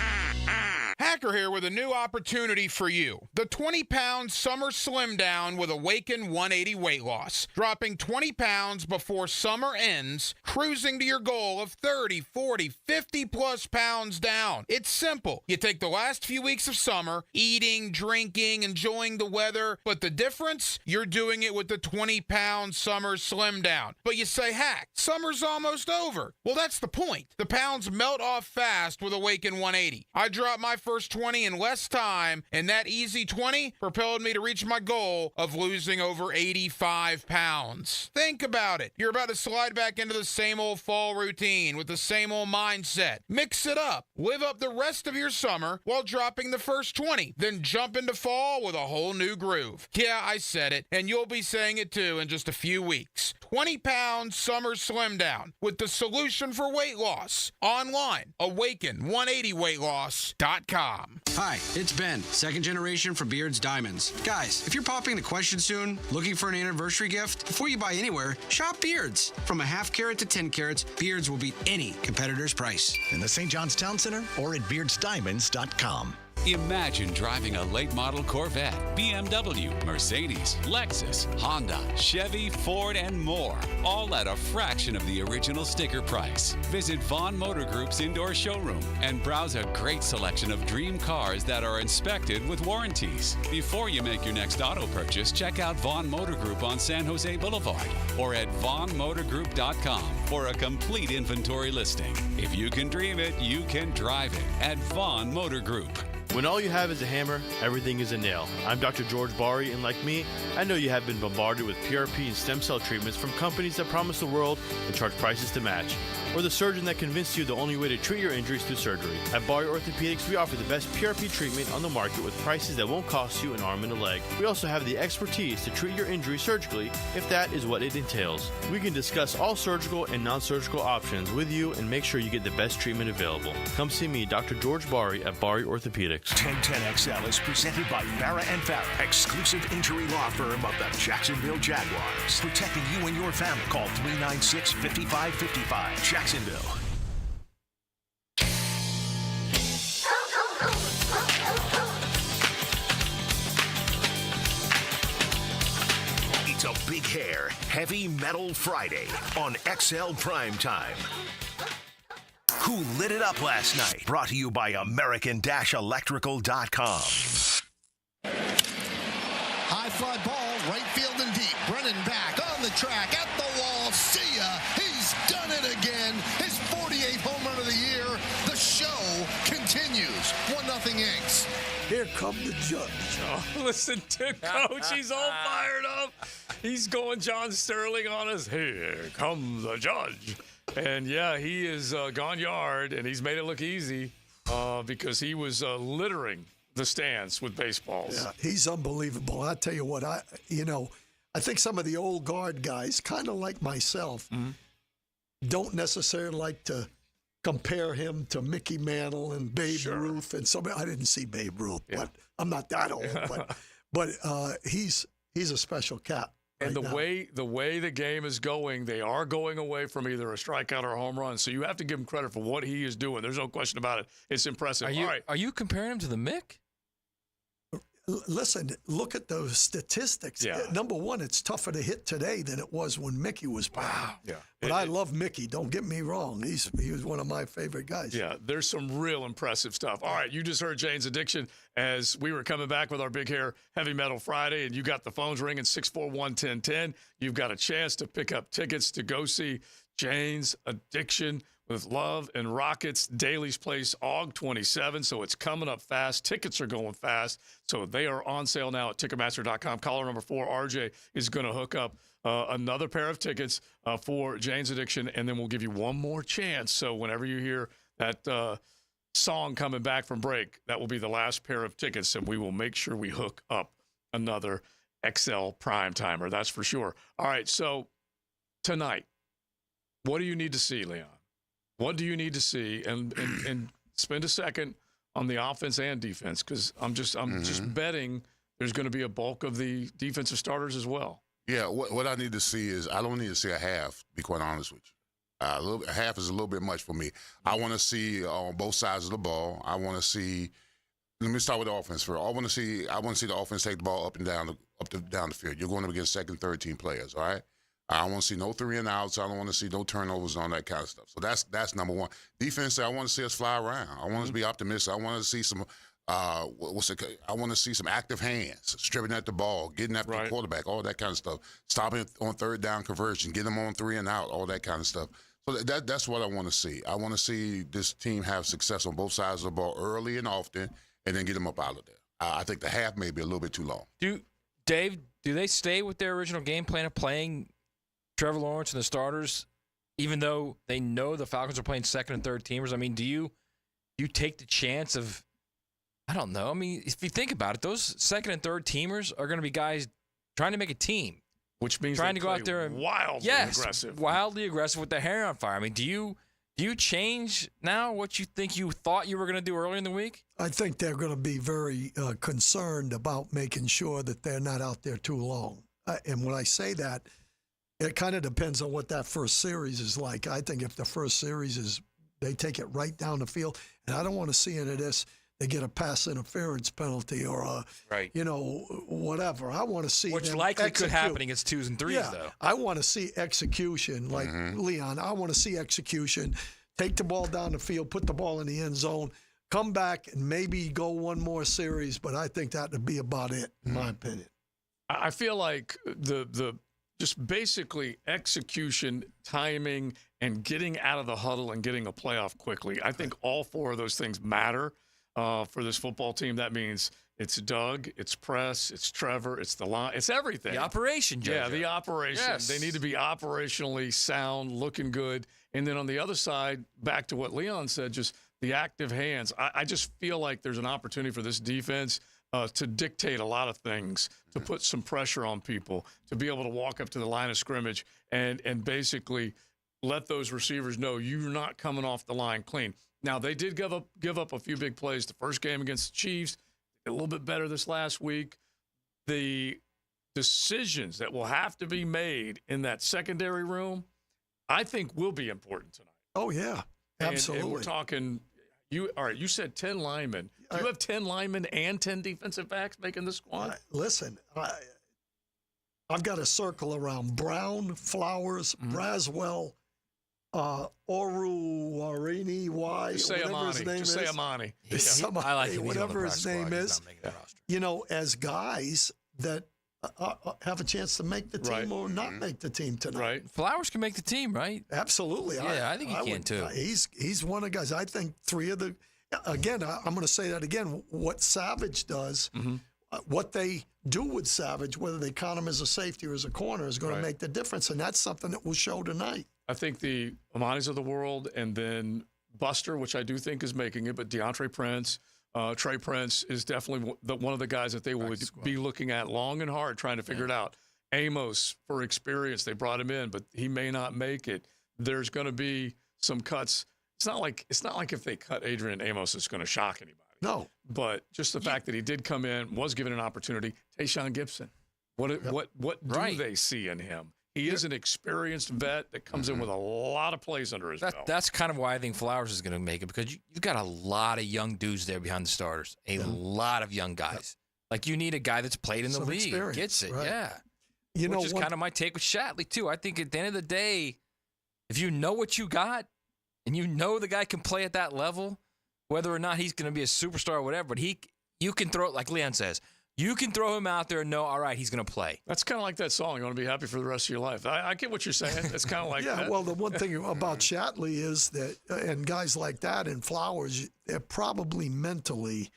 Hacker here with a new opportunity for you. The 20-pound summer slim down with Awaken 180 weight loss. Dropping 20 pounds before summer ends, cruising to your goal of 30, 40, 50-plus pounds down. It's simple. You take the last few weeks of summer, eating, drinking, enjoying the weather, but the difference? You're doing it with the 20-pound summer slim down. But you say, Hack, summer's almost over. Well, that's the point. The pounds melt off fast with Awaken 180. I dropped my first 20 in less time, and that easy 20 propelled me to reach my goal of losing over 85 pounds. Think about it. You're about to slide back into the same old fall routine with the same old mindset. Mix it up. Live up the rest of your summer while dropping the first 20. Then jump into fall with a whole new groove. Yeah, I said it, and you'll be saying it too in just a few weeks. 20-pound summer slim down with the solution for weight loss. Online, awaken180weightloss.com. Hi, it's Ben, second generation from Beards Diamonds. Guys, if you're popping the question soon, looking for an anniversary gift, before you buy anywhere, shop Beards. From a half carat to 10 carats, Beards will beat any competitor's price. In the St. John's Town Center or at beardsdiamonds.com. Imagine driving a late model Corvette, BMW, Mercedes, Lexus, Honda, Chevy, Ford, and more, all at a fraction of the original sticker price. Visit Vaughn Motor Group's indoor showroom and browse a great selection of dream cars that are inspected with warranties. Before you make your next auto purchase, check out Vaughn Motor Group on San Jose Boulevard or at vaughnmotorgroup.com for a complete inventory listing. If you can dream it, you can drive it at Vaughn Motor Group. When all you have is a hammer, everything is a nail. I'm Dr. George Bari, and like me, I know you have been bombarded with PRP and stem cell treatments from companies that promise the world and charge prices to match. Or the surgeon that convinced you the only way to treat your injuries through surgery. At Bari Orthopedics, we offer the best PRP treatment on the market with prices that won't cost you an arm and a leg. We also have the expertise to treat your injury surgically if that is what it entails. We can discuss all surgical and non-surgical options with you and make sure you get the best treatment available. Come see me, Dr. George Bari at Bari Orthopedics. 1010XL is presented by Farah & Farah, exclusive injury law firm of the Jacksonville Jaguars. Protecting you and your family. Call 396-5555. Jacksonville. It's a Big Hair Heavy Metal Friday on XL Primetime. Who lit it up last night? Brought to you by American-Electrical.com. High fly ball, right field and deep. Running back on the track, at the wall. See ya. He's done it again. His 48th home run of the year. The show continues. 1-0 Yanks. Here come the judge. Oh, listen to Coach. He's all fired up. He's going John Sterling on us. Here comes the judge. And, yeah, he is gone yard, and he's made it look easy because he was littering the stands with baseballs. Yeah, he's unbelievable. I tell you what, I think some of the old guard guys, kind of like myself, don't necessarily like to compare him to Mickey Mantle and Babe Ruth. And I didn't see Babe Ruth, but I'm not that old. But he's a special cat. And the way the game is going, they are going away from either a strikeout or a home run. So you have to give him credit for what he is doing. There's no question about it. It's impressive. Are you comparing him to the Mick? Listen, look at those statistics. Yeah. Number one, it's tougher to hit today than it was when Mickey was playing. Yeah. But I love Mickey. Don't get me wrong. He was one of my favorite guys. Yeah, there's some real impressive stuff. All right, you just heard Jane's Addiction as we were coming back with our Big Hair Heavy Metal Friday, and you got the phones ringing 641-1010. You've got a chance to pick up tickets to go see Jane's Addiction with Love and Rockets, Daly's Place, Aug 27. So it's coming up fast. Tickets are going fast. So they are on sale now at Ticketmaster.com. Caller number 4, RJ, is going to hook up another pair of tickets for Jane's Addiction, and then we'll give you one more chance. So whenever you hear that song coming back from break, that will be the last pair of tickets, and we will make sure we hook up another XL Primetimer. That's for sure. All right, so tonight, what do you need to see, Leon? What do you need to see? And spend a second on the offense and defense because I'm just betting there's going to be a bulk of the defensive starters as well. Yeah, what I need to see is I don't need to see a half, to be quite honest with you. A half is a little bit much for me. I want to see on both sides of the ball. I want to see. Let me start with the offense first. I want to see the offense take the ball up and down down the field. You're going up against second, third team players, all right? I want to see no 3 and outs. I don't want to see no turnovers on that kind of stuff. So that's number one. Defense, I want to see us fly around. I want us to be optimistic. I want to see some. I want to see some active hands, stripping at the ball, getting after the quarterback, all that kind of stuff. Stopping on third down conversion, getting them on 3 and out, all that kind of stuff. So that's what I want to see. I want to see this team have success on both sides of the ball early and often, and then get them up out of there. I think the half may be a little bit too long. Do they stay with their original game plan of playing Trevor Lawrence and the starters, even though they know the Falcons are playing second and third teamers? I mean, do you take the chance of, I don't know. I mean, if you think about it, those second and third teamers are going to be guys trying to make a team. Which means trying to go out there and wildly aggressive. Wildly aggressive with their hair on fire. I mean, do you change now what you think you thought you were going to do earlier in the week? I think they're going to be very concerned about making sure that they're not out there too long. And when I say that, it kind of depends on what that first series is like. I think if the first series is they take it right down the field, and I don't want to see any of this, they get a pass interference penalty or a, whatever. I want to see which them likely execute. could happen against 2s and 3s, though. I want to see execution, like Leon. I want to see execution. Take the ball down the field, put the ball in the end zone, come back, and maybe go one more series. But I think that would be about it, in my opinion. I feel like the just basically execution, timing, and getting out of the huddle and getting a playoff quickly. I think all 4 of those things matter. For this football team, that means it's Doug, it's Press, it's Trevor, it's the line, it's everything. The operation, Jojo. Yeah, the operation. Yes. They need to be operationally sound, looking good. And then on the other side, back to what Leon said, just the active hands. I just feel like there's an opportunity for this defense to dictate a lot of things, to put some pressure on people, to be able to walk up to the line of scrimmage and basically let those receivers know you're not coming off the line clean. Now, they did give up a few big plays the first game against the Chiefs, a little bit better this last week. The decisions that will have to be made in that secondary room, I think will be important tonight. Oh, yeah, absolutely. And we're talking, you said 10 linemen. Do you have 10 linemen and 10 defensive backs making the squad? Listen, I've got a circle around Brown, Flowers, Braswell, Oruwarini, whatever his name is. Say Amani. I like him. Whatever his name is. As guys that have a chance to make the team or not make the team tonight. Right. Flowers can make the team, right? Absolutely. Yeah, I think he can too. He's one of the guys. I think 3 of the. Again, I'm going to say that again. What Savage does, what they do with Savage, whether they count him as a safety or as a corner, is going to make the difference, and that's something that will show tonight. I think the Amanis of the world, and then Buster, which I do think is making it, but DeAndre Prince, Trey Prince is definitely one of the guys that they will be looking at long and hard, trying to figure it out. Amos, for experience, they brought him in, but he may not make it. There's going to be some cuts. It's not like if they cut Adrian Amos, it's going to shock anybody. No, but just the fact that he did come in, was given an opportunity. Tayshaun Gibson, what do they see in him? He is an experienced vet that comes in with a lot of plays under his belt. That's kind of why I think Flowers is going to make it, because you've got a lot of young dudes there behind the starters, a lot of young guys. Like, you need a guy that's played in the league, gets it, Which is kind of my take with Shatley, too. I think at the end of the day, if you know what you got and you know the guy can play at that level, whether or not he's going to be a superstar or whatever, but you can throw it, like Leon says, you can throw him out there and know, all right, he's going to play. That's kind of like that song, you want to be happy for the rest of your life. I get what you're saying. It's kind of like that. Well, the one thing about Shatley is that, and guys like that and Flowers, they're probably mentally,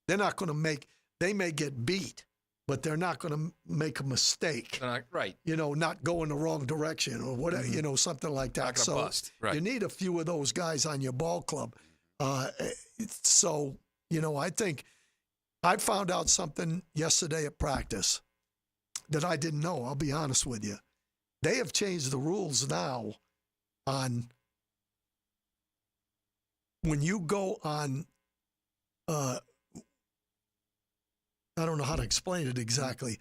they're not going to they may get beat, but they're not going to make a mistake. Right. Not go in the wrong direction or whatever, something like that. Not gonna bust. Right. You need a few of those guys on your ball club. I think I found out something yesterday at practice that I didn't know. I'll be honest with you. They have changed the rules now on when you go on I don't know how to explain it exactly,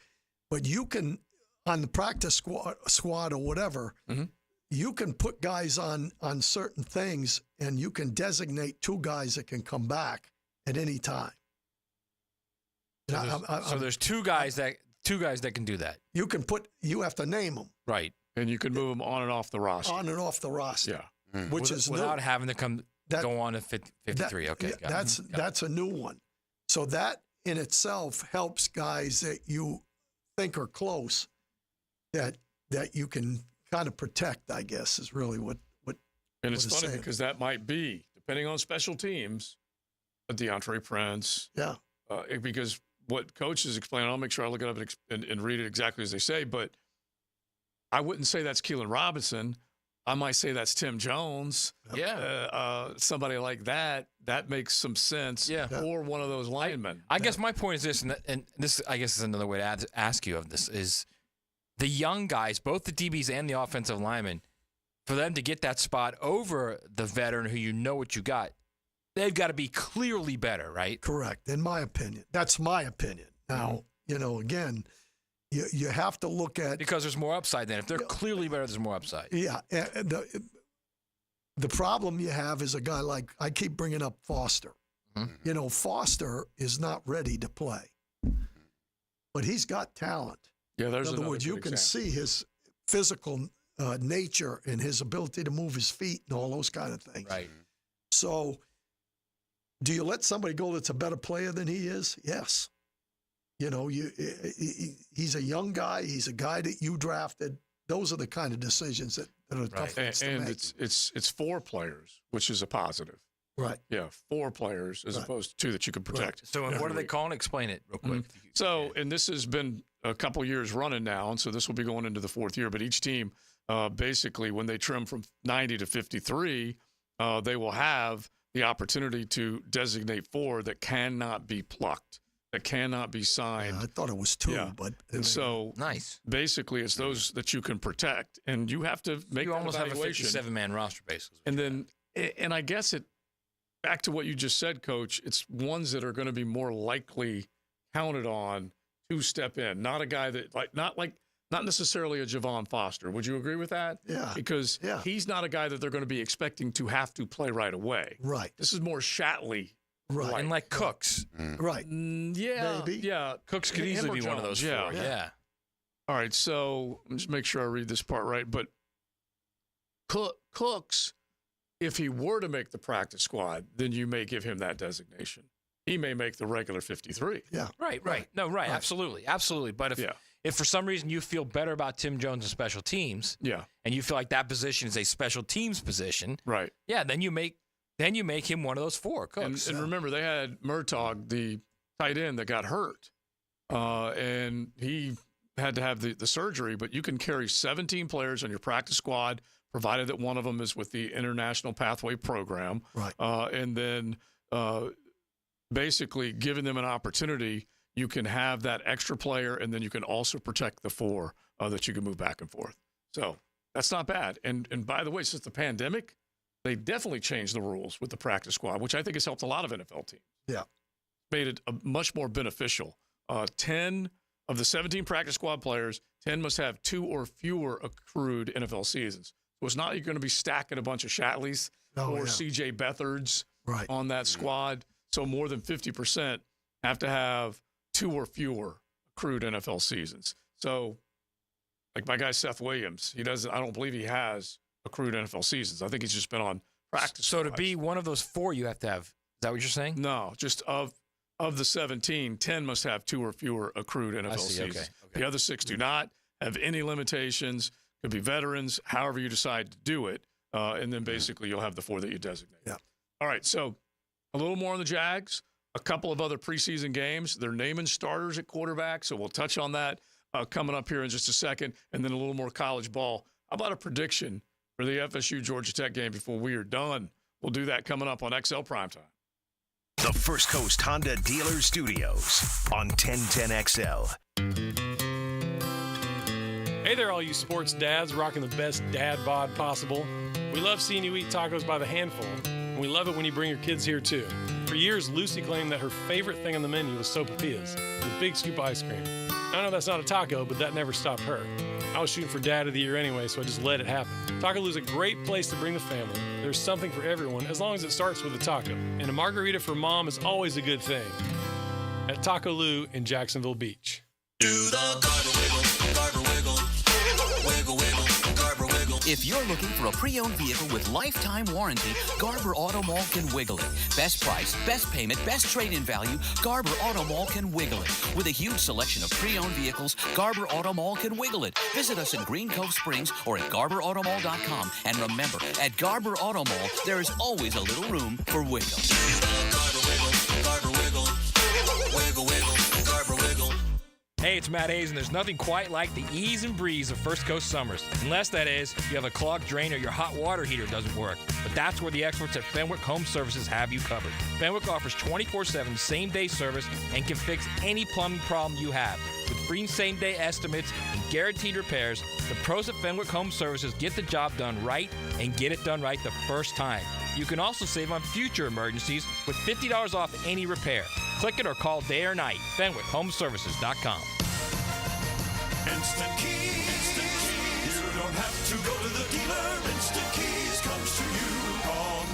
but you can, on the practice squad or whatever, you can put guys on certain things, and you can designate 2 guys that can come back at any time. So there's two guys that can do that. You have to name them. Right. And you can move them on and off the roster. On and off the roster. Yeah. Which is without new. having to go on to 53. Okay. That's a new one. So that in itself helps guys that you think are close that you can kind of protect, I guess, is really what And it's what funny saying. because that might be, depending on special teams, a DeAndre Prince. Yeah. Because what coach is explaining, I'll make sure I look it up and read it exactly as they say, but I wouldn't say that's Keelan Robinson. I might say that's Tim Jones. Yeah. Somebody like that. That makes some sense. Yeah. Or one of those linemen. I guess my point is this, and this, I guess, is another way to ask you of this, is the young guys, both the DBs and the offensive linemen, for them to get that spot over the veteran who you know what you got, they've got to be clearly better, right? Correct, in my opinion. That's my opinion. Now, again, you have to look at... Because there's more upside then. If they're clearly better, there's more upside. Yeah. The problem you have is a guy like, I keep bringing up Foster. Foster is not ready to play, but he's got talent. Yeah, there's In other words, you can see his physical nature and his ability to move his feet and all those kind of things. Right. So, do you let somebody go that's a better player than he is? Yes. He's a young guy. He's a guy that you drafted. Those are the kind of decisions that are tough ones to make. It's 4 players, which is a positive. Right. Yeah, 4 players as opposed to 2 that you can protect. Right. So, what are they calling? Explain it real quick. So, and this has been a couple years running now, and so this will be going into the 4th year. But each team, basically, when they trim from 90 to 53, they will have the opportunity to designate 4 that cannot be plucked, that cannot be signed. I thought it was 2, but and so nice. Basically, it's those that you can protect, and you have to make you almost have a evaluation. 57-man roster, basically. And then, and I guess back to what you just said, Coach. It's ones that are going to be more likely counted on to step in, not a guy that not necessarily a Javon Foster. Would you agree with that? Yeah. Because he's not a guy that they're going to be expecting to have to play right away. Right. This is more Shatley. Right. And like Cooks. Right. Yeah. Maybe. Yeah. Cooks could easily be one of those 4. Yeah. All right. So just make sure I read this part right. But Cooks, if he were to make the practice squad, then you may give him that designation. He may make the regular 53. Yeah. Right. No, right. Absolutely. But if for some reason you feel better about Tim Jones and special teams, and you feel like that position is a special teams position, right? Yeah, then you make him one of those 4 Cooks. And remember, they had Murtaugh, the tight end, that got hurt, and he had to have the surgery. But you can carry 17 players on your practice squad, provided that one of them is with the International Pathway Program, right? And then basically giving them an opportunity. You can have that extra player, and then you can also protect the 4 that you can move back and forth. So that's not bad. And by the way, since the pandemic, they definitely changed the rules with the practice squad, which I think has helped a lot of NFL teams. Yeah. Made it much more beneficial. 10 of the 17 practice squad players, 10 must have 2 or fewer accrued NFL seasons. So it's not you're going to be stacking a bunch of Shatleys or C.J. Beathards on that squad. So more than 50% have to have 2 or fewer accrued NFL seasons. So, like my guy Seth Williams, I don't believe he has accrued NFL seasons. I think he's just been on practice. So to be one of those 4, you have to have. Is that what you're saying? No, just of the 17, 10 must have 2 or fewer accrued NFL seasons. Okay. The other 6 do not have any limitations. Could be veterans, however you decide to do it, and then basically you'll have the 4 that you designate. Yeah. All right. So a little more on the Jags. A couple of other preseason games. They're naming starters at quarterback, so we'll touch on that coming up here in just a second, and then a little more college ball. How about a prediction for the FSU-Georgia Tech game before we are done? We'll do that coming up on XL Primetime. The First Coast Honda Dealer Studios on 1010XL. Hey there, all you sports dads rocking the best dad bod possible. We love seeing you eat tacos by the handful, and we love it when you bring your kids here too. For For years, Lucy claimed that her favorite thing on the menu was sopapillas, the big scoop of ice cream. I know that's not a taco, but that never stopped her. I was shooting for Dad of the Year anyway, so I just let it happen. Taco Lou's a great place to bring the family. There's something for everyone, as long as it starts with a taco. And a margarita for Mom is always a good thing. At Taco Lou in Jacksonville Beach. Do the Garber Wiggle, Garber Wiggle, wiggle, wiggle, Garber Wiggle. If you're looking for a pre-owned vehicle with lifetime warranty, Garber Auto Mall can wiggle it. Best price, best payment, best trade-in value, Garber Auto Mall can wiggle it. With a huge selection of pre-owned vehicles, Garber Auto Mall can wiggle it. Visit us in Green Cove Springs or at GarberAutomall.com. And remember, at Garber Auto Mall, there is always a little room for wiggle. Garber Wiggle, Garber Wiggle, wiggle, wiggle, Garber Wiggle. Hey, it's Matt Hayes, and there's nothing quite like the ease and breeze of First Coast summers. Unless, that is, you have a clogged drain or your hot water heater doesn't work. But that's where the experts at Fenwick Home Services have you covered. Fenwick offers 24/7 same-day service and can fix any plumbing problem you have. With free same-day estimates and guaranteed repairs, the pros at Fenwick Home Services get the job done right and get it done right the first time. You can also save on future emergencies with $50 off any repair. Click it or call day or night. FenwickHomeservices.com. Instant Keys. You don't have to go to the dealer. Instant Keys comes to you. Call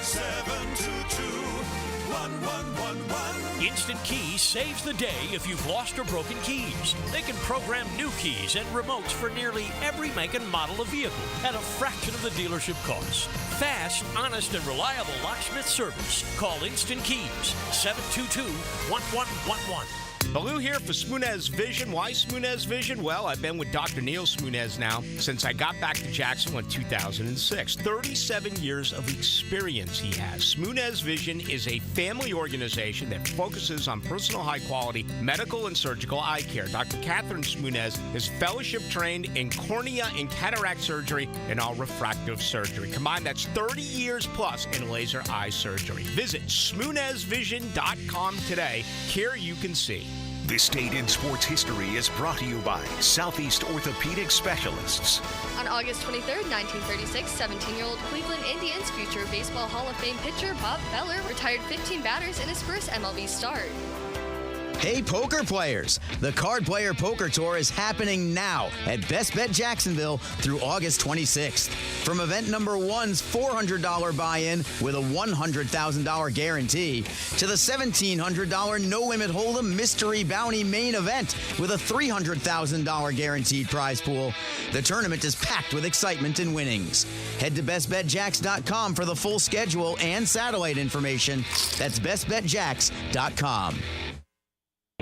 904-722-1111. Instant Keys saves the day if you've lost or broken keys. They can program new keys and remotes for nearly every make and model of vehicle at a fraction of the dealership cost. Fast, honest, and reliable locksmith service. Call Instant Keys, 722-1111. Baloo here for Smoonez Vision. Why Smoonez Vision? Well, I've been with Dr. Neil Smoonez now since I got back to Jacksonville in 2006. 37 years of experience he has. Smoonez Vision is a family organization that focuses on personal high-quality medical and surgical eye care. Dr. Catherine Smoonez is fellowship-trained in cornea and cataract surgery and all refractive surgery. Combined, that's 30 years plus in laser eye surgery. Visit SmoonezVision.com today. Care you can see. This date in sports history is brought to you by Southeast Orthopedic Specialists. On August 23rd, 1936, 17-year-old Cleveland Indians future Baseball Hall of Fame pitcher Bob Feller retired 15 batters in his first MLB start. Hey, poker players! The Card Player Poker Tour is happening now at Best Bet Jacksonville through August 26th. From event number one's $400 buy-in with a $100,000 guarantee to the $1,700 no-limit hold'em mystery bounty main event with a $300,000 guaranteed prize pool, the tournament is packed with excitement and winnings. Head to bestbetjacks.com for the full schedule and satellite information. That's bestbetjacks.com.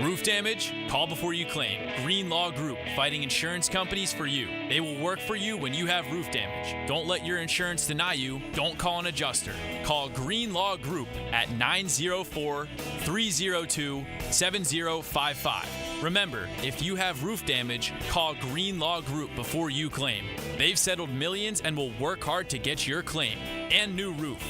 Roof damage? Call before you claim. Green Law Group, fighting insurance companies for you. They will work for you when you have roof damage. Don't let your insurance deny you. Don't call an adjuster. Call Green Law Group at 904-302-7055. Remember, if you have roof damage, call Green Law Group before you claim. They've settled millions and will work hard to get your claim and new roof.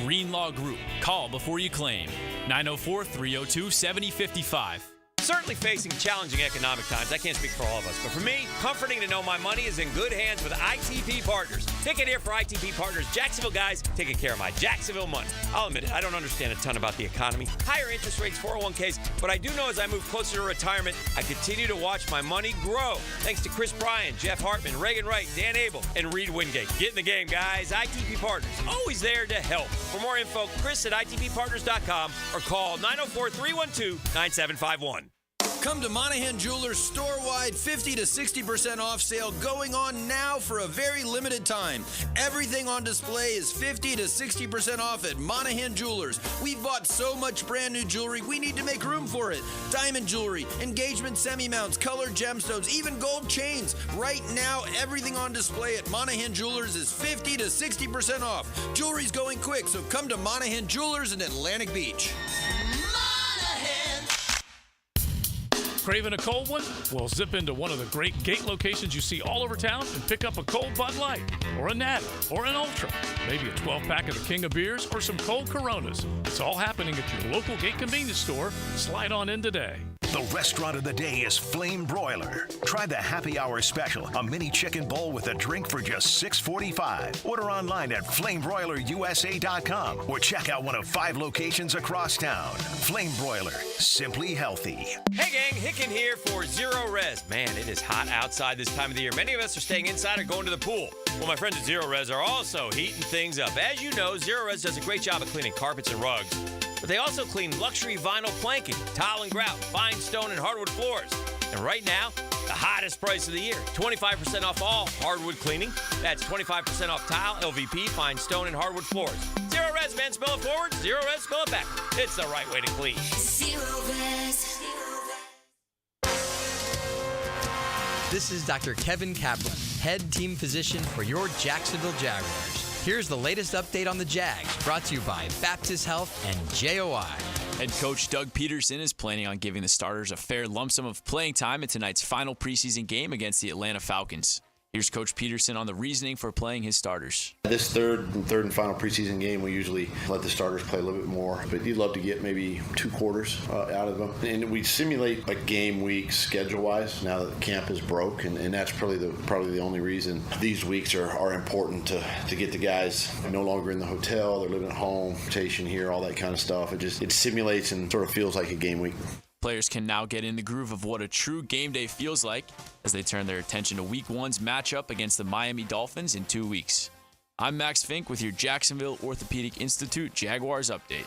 Green Law Group. Call before you claim. 904-302-7055. Certainly facing challenging economic times. I can't speak for all of us, but for me, comforting to know my money is in good hands with ITP Partners. Ticket here for ITP Partners. Jacksonville guys taking care of my Jacksonville money. I'll admit it, I don't understand a ton about the economy. Higher interest rates, 401ks, but I do know as I move closer to retirement, I continue to watch my money grow. Thanks to Chris Bryan, Jeff Hartman, Reagan Wright, Dan Abel, and Reed Wingate. Get in the game, guys. ITP Partners, always there to help. For more info, Chris at ITPPartners.com or call 904-312-9751. Come to Monahan Jewelers store-wide 50 to 60% off sale going on now for a very limited time. Everything on display is 50 to 60% off at Monahan Jewelers. We've bought so much brand new jewelry, we need to make room for it. Diamond jewelry, engagement semi-mounts, colored gemstones, even gold chains. Right now, everything on display at Monahan Jewelers is 50 to 60% off. Jewelry's going quick, so come to Monahan Jewelers in Atlantic Beach. Craving a cold one? Well, zip into one of the great gate locations you see all over town and pick up a cold Bud Light, or a Natty, or an Ultra, maybe a 12-pack of the King of Beers, or some cold Coronas. It's all happening at your local gate convenience store. Slide on in today. The restaurant of the day is Flame Broiler. Try the happy hour special, a mini chicken bowl with a drink for just $6.45. Order online at flamebroilerusa.com or check out one of 5 locations across town. Flame Broiler, simply healthy. Hey gang, Hicken here for Zero Res. Man, it is hot outside this time of the year. Many of us are staying inside or going to the pool. Well, my friends at Zero Res are also heating things up. As you know, Zero Res does a great job of cleaning carpets and rugs. But they also clean luxury vinyl planking, tile and grout, fine stone and hardwood floors. And right now, the hottest price of the year, 25% off all hardwood cleaning. That's 25% off tile, LVP, fine stone, and hardwood floors. Zero Res, man, spell it forward. Zero Res, spell it back. It's the right way to clean. Zero Res. This is Dr. Kevin Kaplan, head team physician for your Jacksonville Jaguars. Here's the latest update on the Jags, brought to you by Baptist Health and JOI. Head coach Doug Peterson is planning on giving the starters a fair lump sum of playing time in tonight's final preseason game against the Atlanta Falcons. Here's Coach Peterson on the reasoning for playing his starters. This third and final preseason game, we usually let the starters play a little bit more, but you'd love to get maybe 2 quarters out of them. And we simulate a game week schedule-wise now that camp is broke, and that's probably the only reason these weeks are important to get the guys no longer in the hotel. They're living at home, rotation here, all that kind of stuff. It simulates and sort of feels like a game week. Players can now get in the groove of what a true game day feels like as they turn their attention to Week 1's matchup against the Miami Dolphins in 2 weeks. I'm Max Fink with your Jacksonville Orthopedic Institute Jaguars update.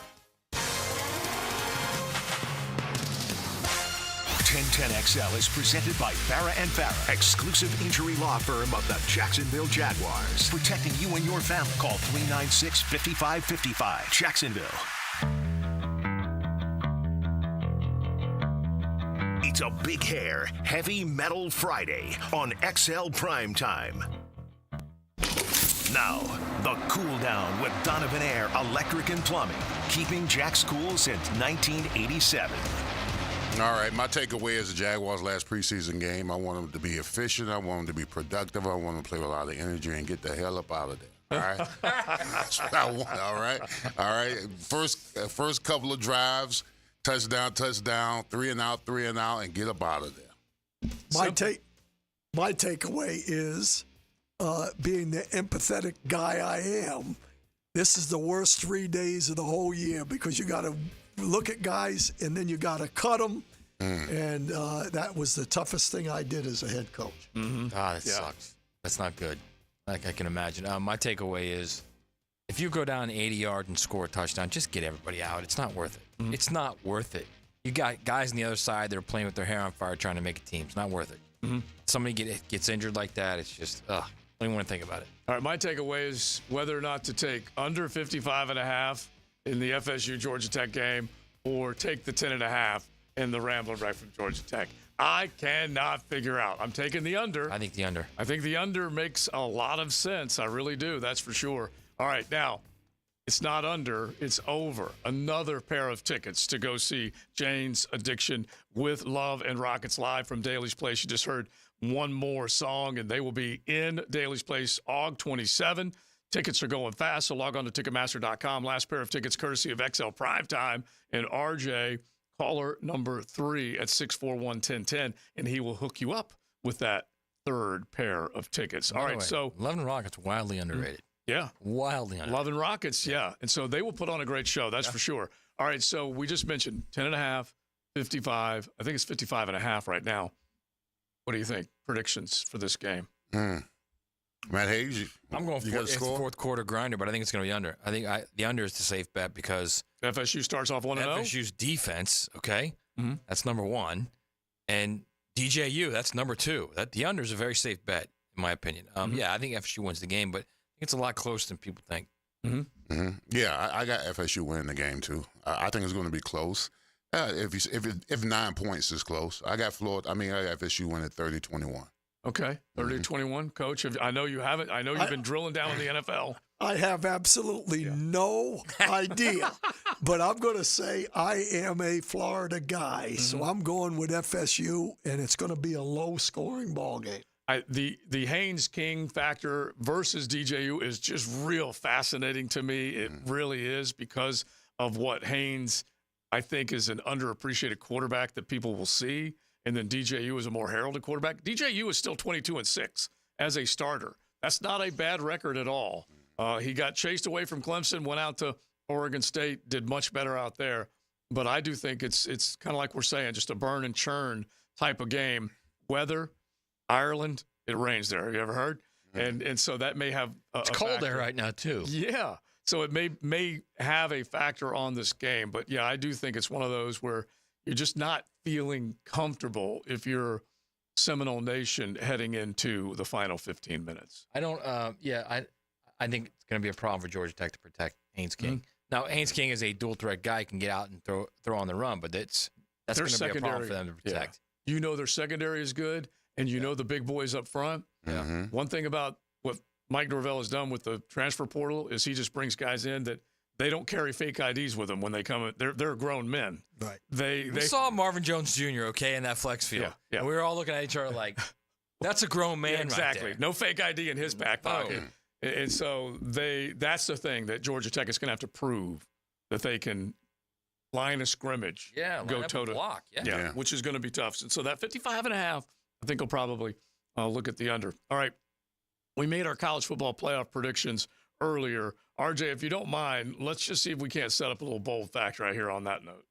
1010XL is presented by Farah & Farah, exclusive injury law firm of the Jacksonville Jaguars. Protecting you and your family. Call 396-5555. Jacksonville. It's a big hair, heavy metal Friday on XL Primetime. Now, the cool down with Donovan Air Electric and Plumbing, keeping Jack's cool since 1987. All right, my takeaway is the Jaguars' last preseason game. I want them to be efficient. I want them to be productive. I want them to play with a lot of energy and get the hell up out of there. All right, that's what I want. All right. First couple of drives. Touchdown, 3 and out, and get up out of there. My takeaway is, being the empathetic guy I am, this is the worst 3 days of the whole year because you got to look at guys and then you got to cut them. And that was the toughest thing I did as a head coach. Mm-hmm. That sucks. That's not good. Like I can imagine. My takeaway is, if you go down 80 yards and score a touchdown, just get everybody out. It's not worth it. Mm-hmm. It's not worth it. You got guys on the other side that are playing with their hair on fire trying to make a team. It's not worth it. Mm-hmm. Somebody gets injured like that, it's just, don't even want to think about it. All right, my takeaway is whether or not to take under 55.5 in the FSU Georgia Tech game or take the 10.5 in the Rambler right from Georgia Tech. I cannot figure out. I'm taking the under. I think the under. I think the under makes a lot of sense. I really do. That's for sure. All right, now, it's not under, it's over. Another pair of tickets to go see Jane's Addiction with Love and Rockets live from Daly's Place. You just heard one more song, and they will be in Daly's Place Aug 27. Tickets are going fast, so log on to Ticketmaster.com. Last pair of tickets courtesy of XL Primetime and RJ, caller number 3 at 641-1010, and he will hook you up with that third pair of tickets. All right, so Love and Rockets wildly underrated. Yeah. Wildly underrated. Love and Rockets, yeah. And so they will put on a great show, that's for sure. All right, so we just mentioned 10.5, 55. I think it's 55.5 right now. What do you think? Predictions for this game? Matt Hayes, I'm going for it's the fourth quarter grinder, but I think it's going to be under. I think the under is the safe bet because FSU starts off 1-0. FSU's defense, okay, that's number one, and DJU, that's number 2. The under is a very safe bet in my opinion. Yeah, I think FSU wins the game, but it's a lot closer than people think. Yeah, I got FSU winning the game too. I think it's going to be close. If 9 points is close, I got Florida. I got FSU winning 30-21. Okay, 30-21, Coach. I know you haven't. I know you've been drilling down in the NFL. I have absolutely no idea. But I'm going to say I am a Florida guy, so I'm going with FSU, and it's going to be a low-scoring ball game. The Haynes King factor versus DJU is just real fascinating to me. It really is, because of what Haynes, I think, is an underappreciated quarterback that people will see, and then DJU is a more heralded quarterback. DJU is still 22-6 as a starter. That's not a bad record at all. He got chased away from Clemson, went out to Oregon State, did much better out there. But I do think it's kind of like we're saying, just a burn and churn type of game. Weather, Ireland, it rains there. Have you ever heard? And so that may have it's cold there right now too. Yeah. So it may have a factor on this game. But yeah, I do think it's one of those where you're just not feeling comfortable if you're Seminole Nation heading into the final 15 minutes. I don't. I think it's going to be a problem for Georgia Tech to protect Haynes King. Now, Haynes King is a dual threat guy, can get out and throw on the run, but that's going to be a problem for them to protect. Yeah. You know their secondary is good, and you know the big boys up front. Yeah. One thing about what Mike Norvell has done with the transfer portal is he just brings guys in that they don't carry fake IDs with them when they come. They're grown men. Right. We saw Marvin Jones Jr. in that flex field. Yeah. And we were all looking at each other like, that's a grown man. Exactly. Right there. No fake ID in his back pocket. And so that's the thing that Georgia Tech is going to have to prove, that they can line a scrimmage, go toe to block, which is going to be tough. So that 55.5, I think will probably look at the under. All right, we made our college football playoff predictions earlier. RJ, if you don't mind, let's just see if we can't set up a little bold fact right here on that note.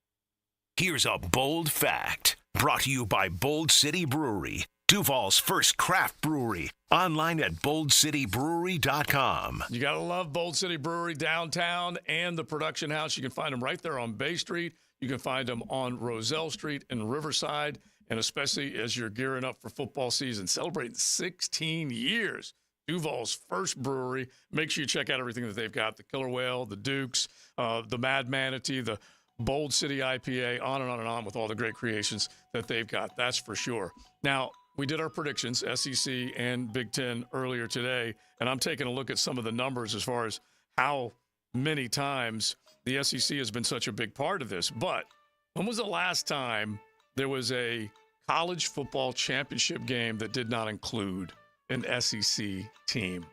Here's a bold fact brought to you by Bold City Brewery, Duval's first craft brewery. Online at boldcitybrewery.com. You got to love Bold City Brewery downtown and the production house. You can find them right there on Bay Street. You can find them on Roselle Street in Riverside. And especially as you're gearing up for football season, celebrating 16 years. Duval's first brewery. Make sure you check out everything that they've got. The Killer Whale, the Dukes, the Mad Manatee, the Bold City IPA, on and on and on with all the great creations that they've got. That's for sure. Now, we did our predictions, SEC and Big Ten, earlier today, and I'm taking a look at some of the numbers as far as how many times the SEC has been such a big part of this. But when was the last time there was a college football championship game that did not include an SEC team?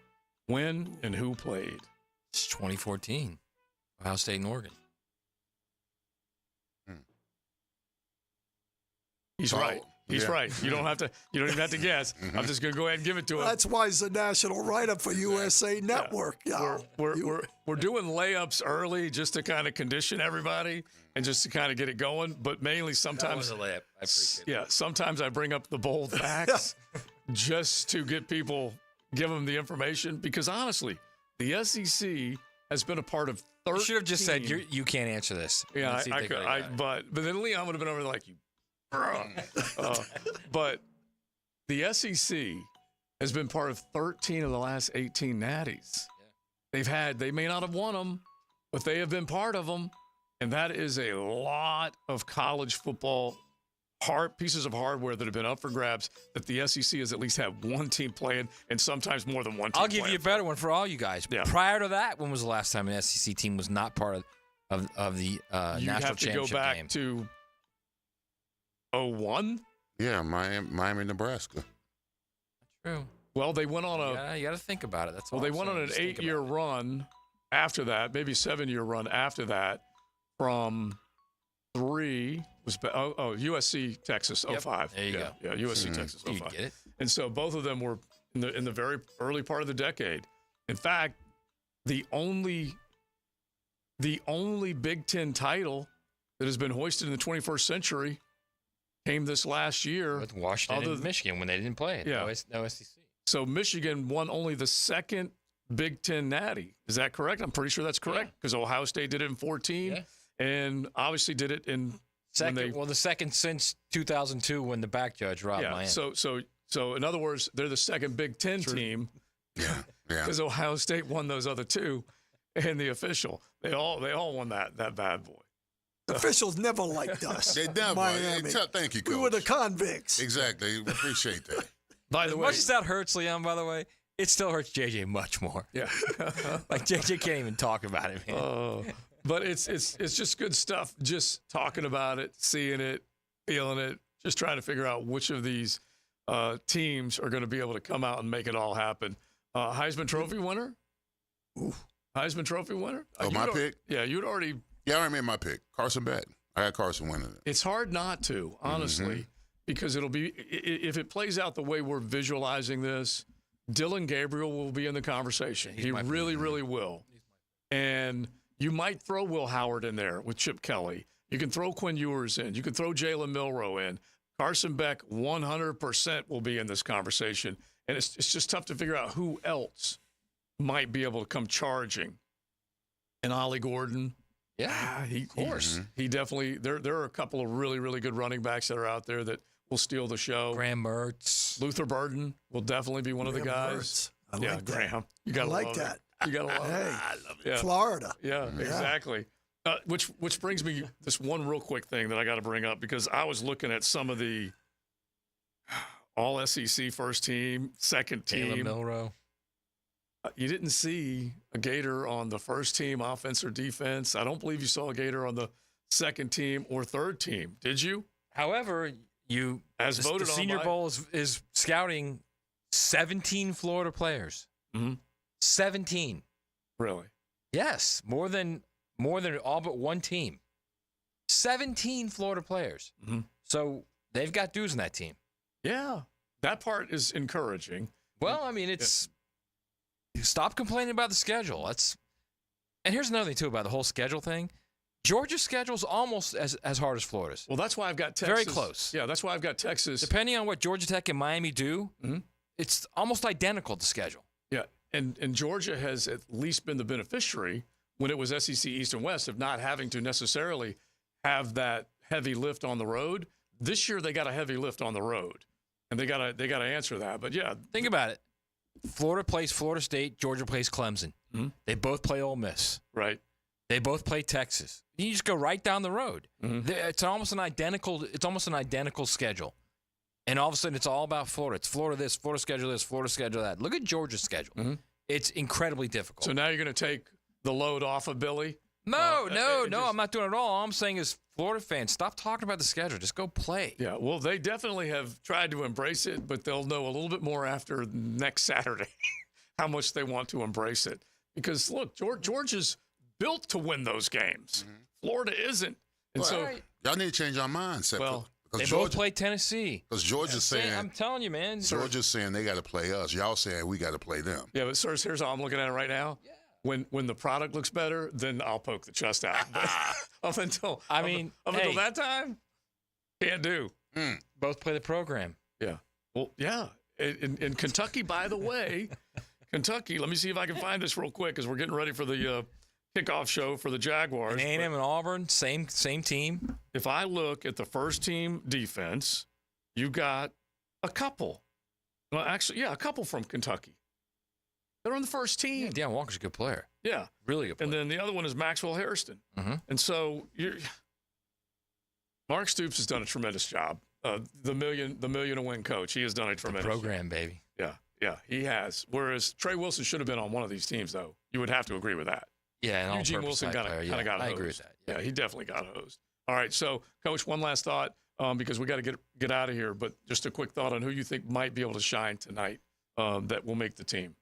When and who played? It's 2014, Ohio State and Oregon. He's right. He's right. You don't even have to guess. I'm just going to go ahead and give it to him. That's why it's a national write-up for USA Network. Yeah. We're doing layups early just to kind of condition everybody and just to kind of get it going. But mainly sometimes that was a layup. I appreciate it. Yeah, sometimes I bring up the bold facts just to get people, give them the information. Because honestly, the SEC has been a part of 13. You should have just said you can't answer this. Yeah, I could. But then Leon would have been over there like, you. But the SEC has been part of 13 of the last 18 natties. They may not have won them, but they have been part of them. And that is a lot of college football pieces of hardware that have been up for grabs that the SEC has at least had one team playing, and sometimes more than one team. I'll give you a better one for all you guys. Yeah. Prior to that, when was the last time an SEC team was not part of the national championship game? You have to go back to 01? Yeah, Miami, Nebraska. True. Well, they went on you got to think about it. That's all. Well, they went on an 8-year run after that, maybe 7-year run after that. From 3 was USC Texas 05. There you go. Yeah, USC Texas 05. You get it. And so both of them were in the very early part of the decade. In fact, the only Big Ten title that has been hoisted in the 21st century came this last year with Washington and Michigan when they didn't play it. Yeah. No SEC. So Michigan won only the second Big Ten natty. Is that correct? I'm pretty sure that's correct because Ohio State did it in 14 and obviously did it in the second since 2002 when the back judge robbed Miami. So in other words, they're the second Big Ten team. Yeah. Because Ohio State won those other two, and the official they all won that bad boy. Officials never liked us. They never. Miami. Thank you, Coach. We were the convicts. Exactly. We appreciate that. By the way, as much as that hurts Leon, by the way, it still hurts JJ much more. Yeah. Like JJ can't even talk about it, man. But it's just good stuff. Just talking about it, seeing it, feeling it, just trying to figure out which of these teams are going to be able to come out and make it all happen. Heisman Trophy winner? Ooh. Heisman Trophy winner? Oh, my pick? Yeah, you'd already. Yeah, I already made my pick. Carson Beck. I had Carson winning it. It's hard not to, honestly, because it'll be, if it plays out the way we're visualizing this, Dylan Gabriel will be in the conversation. He really, really will. And you might throw Will Howard in there with Chip Kelly. You can throw Quinn Ewers in. You can throw Jalen Milroe in. Carson Beck 100% will be in this conversation. And it's just tough to figure out who else might be able to come charging. And Ollie Gordon. Yeah, of course. He definitely, there are a couple of really, really good running backs that are out there that will steal the show. Graham Mertz. Luther Burden will definitely be one of the guys. I like that. Graham. You gotta I like love that. It. You got to love Hey, it. I love it. Florida. Yeah, exactly. Which brings me this one real quick thing that I got to bring up, because I was looking at some of the all SEC first team, second team. Jalen Milroe. You didn't see a Gator on the first team, offense or defense. I don't believe you saw a Gator on the second team or third team. Did you? However, the Senior Bowl is scouting 17 Florida players. 17. Really? Yes, more than all but one team. 17 Florida players. So they've got dudes in that team. Yeah, that part is encouraging. Well, I mean, it's stop complaining about the schedule. And here's another thing too about the whole schedule thing. Georgia's schedule is almost as hard as Florida's. Well, that's why I've got Texas. Very close. Yeah, that's why I've got Texas. Depending on what Georgia Tech and Miami do, it's almost identical to schedule. Yeah, and Georgia has at least been the beneficiary when it was SEC East and West of not having to necessarily have that heavy lift on the road. This year they got a heavy lift on the road, and they got to answer that. But yeah, think about it. Florida plays Florida State. Georgia plays Clemson. They both play Ole Miss. Right. They both play Texas. You just go right down the road. It's almost an identical. It's almost an identical schedule, and all of a sudden it's all about Florida. It's Florida this, Florida schedule this, Florida schedule that. Look at Georgia's schedule. It's incredibly difficult. So now you're going to take the load off of Billy? No, I'm not doing it at all. All I'm saying is, Florida fans, stop talking about the schedule. Just go play. Yeah, well, they definitely have tried to embrace it, but they'll know a little bit more after next Saturday how much they want to embrace it. Because, look, Georgia's built to win those games. Florida isn't. And y'all need to change our mindset. Well, they both play Tennessee. Because Georgia's saying, I'm telling you, man. Georgia's saying they got to play us. Y'all saying we got to play them. Yeah, but sirs, here's how I'm looking at it right now. Yeah. When the product looks better, then I'll poke the chest out. up until that time, can't do. Both play the program. Yeah. Well, yeah. In Kentucky, by the way, Kentucky. Let me see if I can find this real quick, because we're getting ready for the kickoff show for the Jaguars. And A&M and Auburn, same team. If I look at the first team defense, you got a couple. Well, actually, yeah, a couple from Kentucky. They're on the first team. Yeah, Deion Walker's a good player. Yeah. Really good player. And then the other one is Maxwell Hairston. And so Mark Stoops has done a tremendous job. The million to win coach. He has done a tremendous program, job. Baby. Yeah, he has. Whereas Trey Wilson should have been on one of these teams, though. You would have to agree with that. Yeah, and Eugene Wilson kind of got hosed. I agree with that. Yeah, he definitely got hosed. All right, so, Coach, one last thought, because we got to get out of here, but just a quick thought on who you think might be able to shine tonight that will make the team.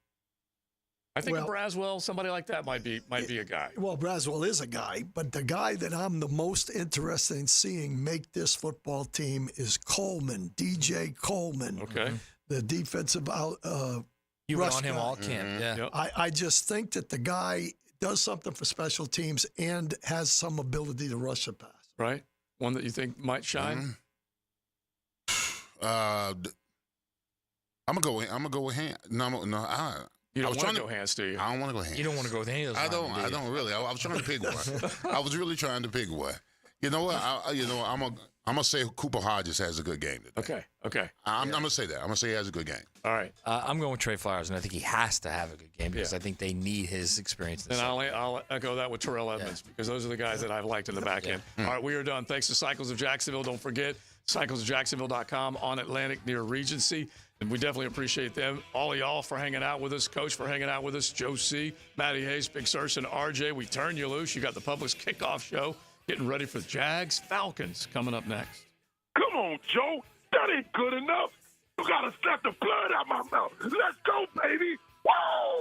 I think Braswell, somebody like that might be a guy. Well, Braswell is a guy, but the guy that I'm the most interested in seeing make this football team is Coleman, DJ Coleman. Okay. The defensive you were on him all camp. Yeah. Yep. I just think that the guy does something for special teams and has some ability to rush the pass. Right. One that you think might shine. I'm gonna go with Ham. You don't want to go hands, do you? I don't want to go hands. You don't want to go with any of those. I don't really. I was trying to pick one. I was really trying to pick one. You know what? I'm gonna say Cooper Hodges has a good game today. Okay. I'm gonna say that. I'm gonna say he has a good game. All right. I'm going with Trey Flowers, and I think he has to have a good game because I think they need his experience. And I'll echo that with Terrell Edmonds because those are the guys that I've liked in the back end. All right, we are done. Thanks to Cycles of Jacksonville. Don't forget, cyclesjacksonville.com on Atlantic near Regency. And we definitely appreciate them, all of y'all, for hanging out with us. Coach for hanging out with us. Joe C., Matty Hayes, Big Searcy, and RJ. We turn you loose. You got the Publix kickoff show getting ready for the Jags Falcons coming up next. Come on, Joe. That ain't good enough. You got to slap the blood out my mouth. Let's go, baby. Woo!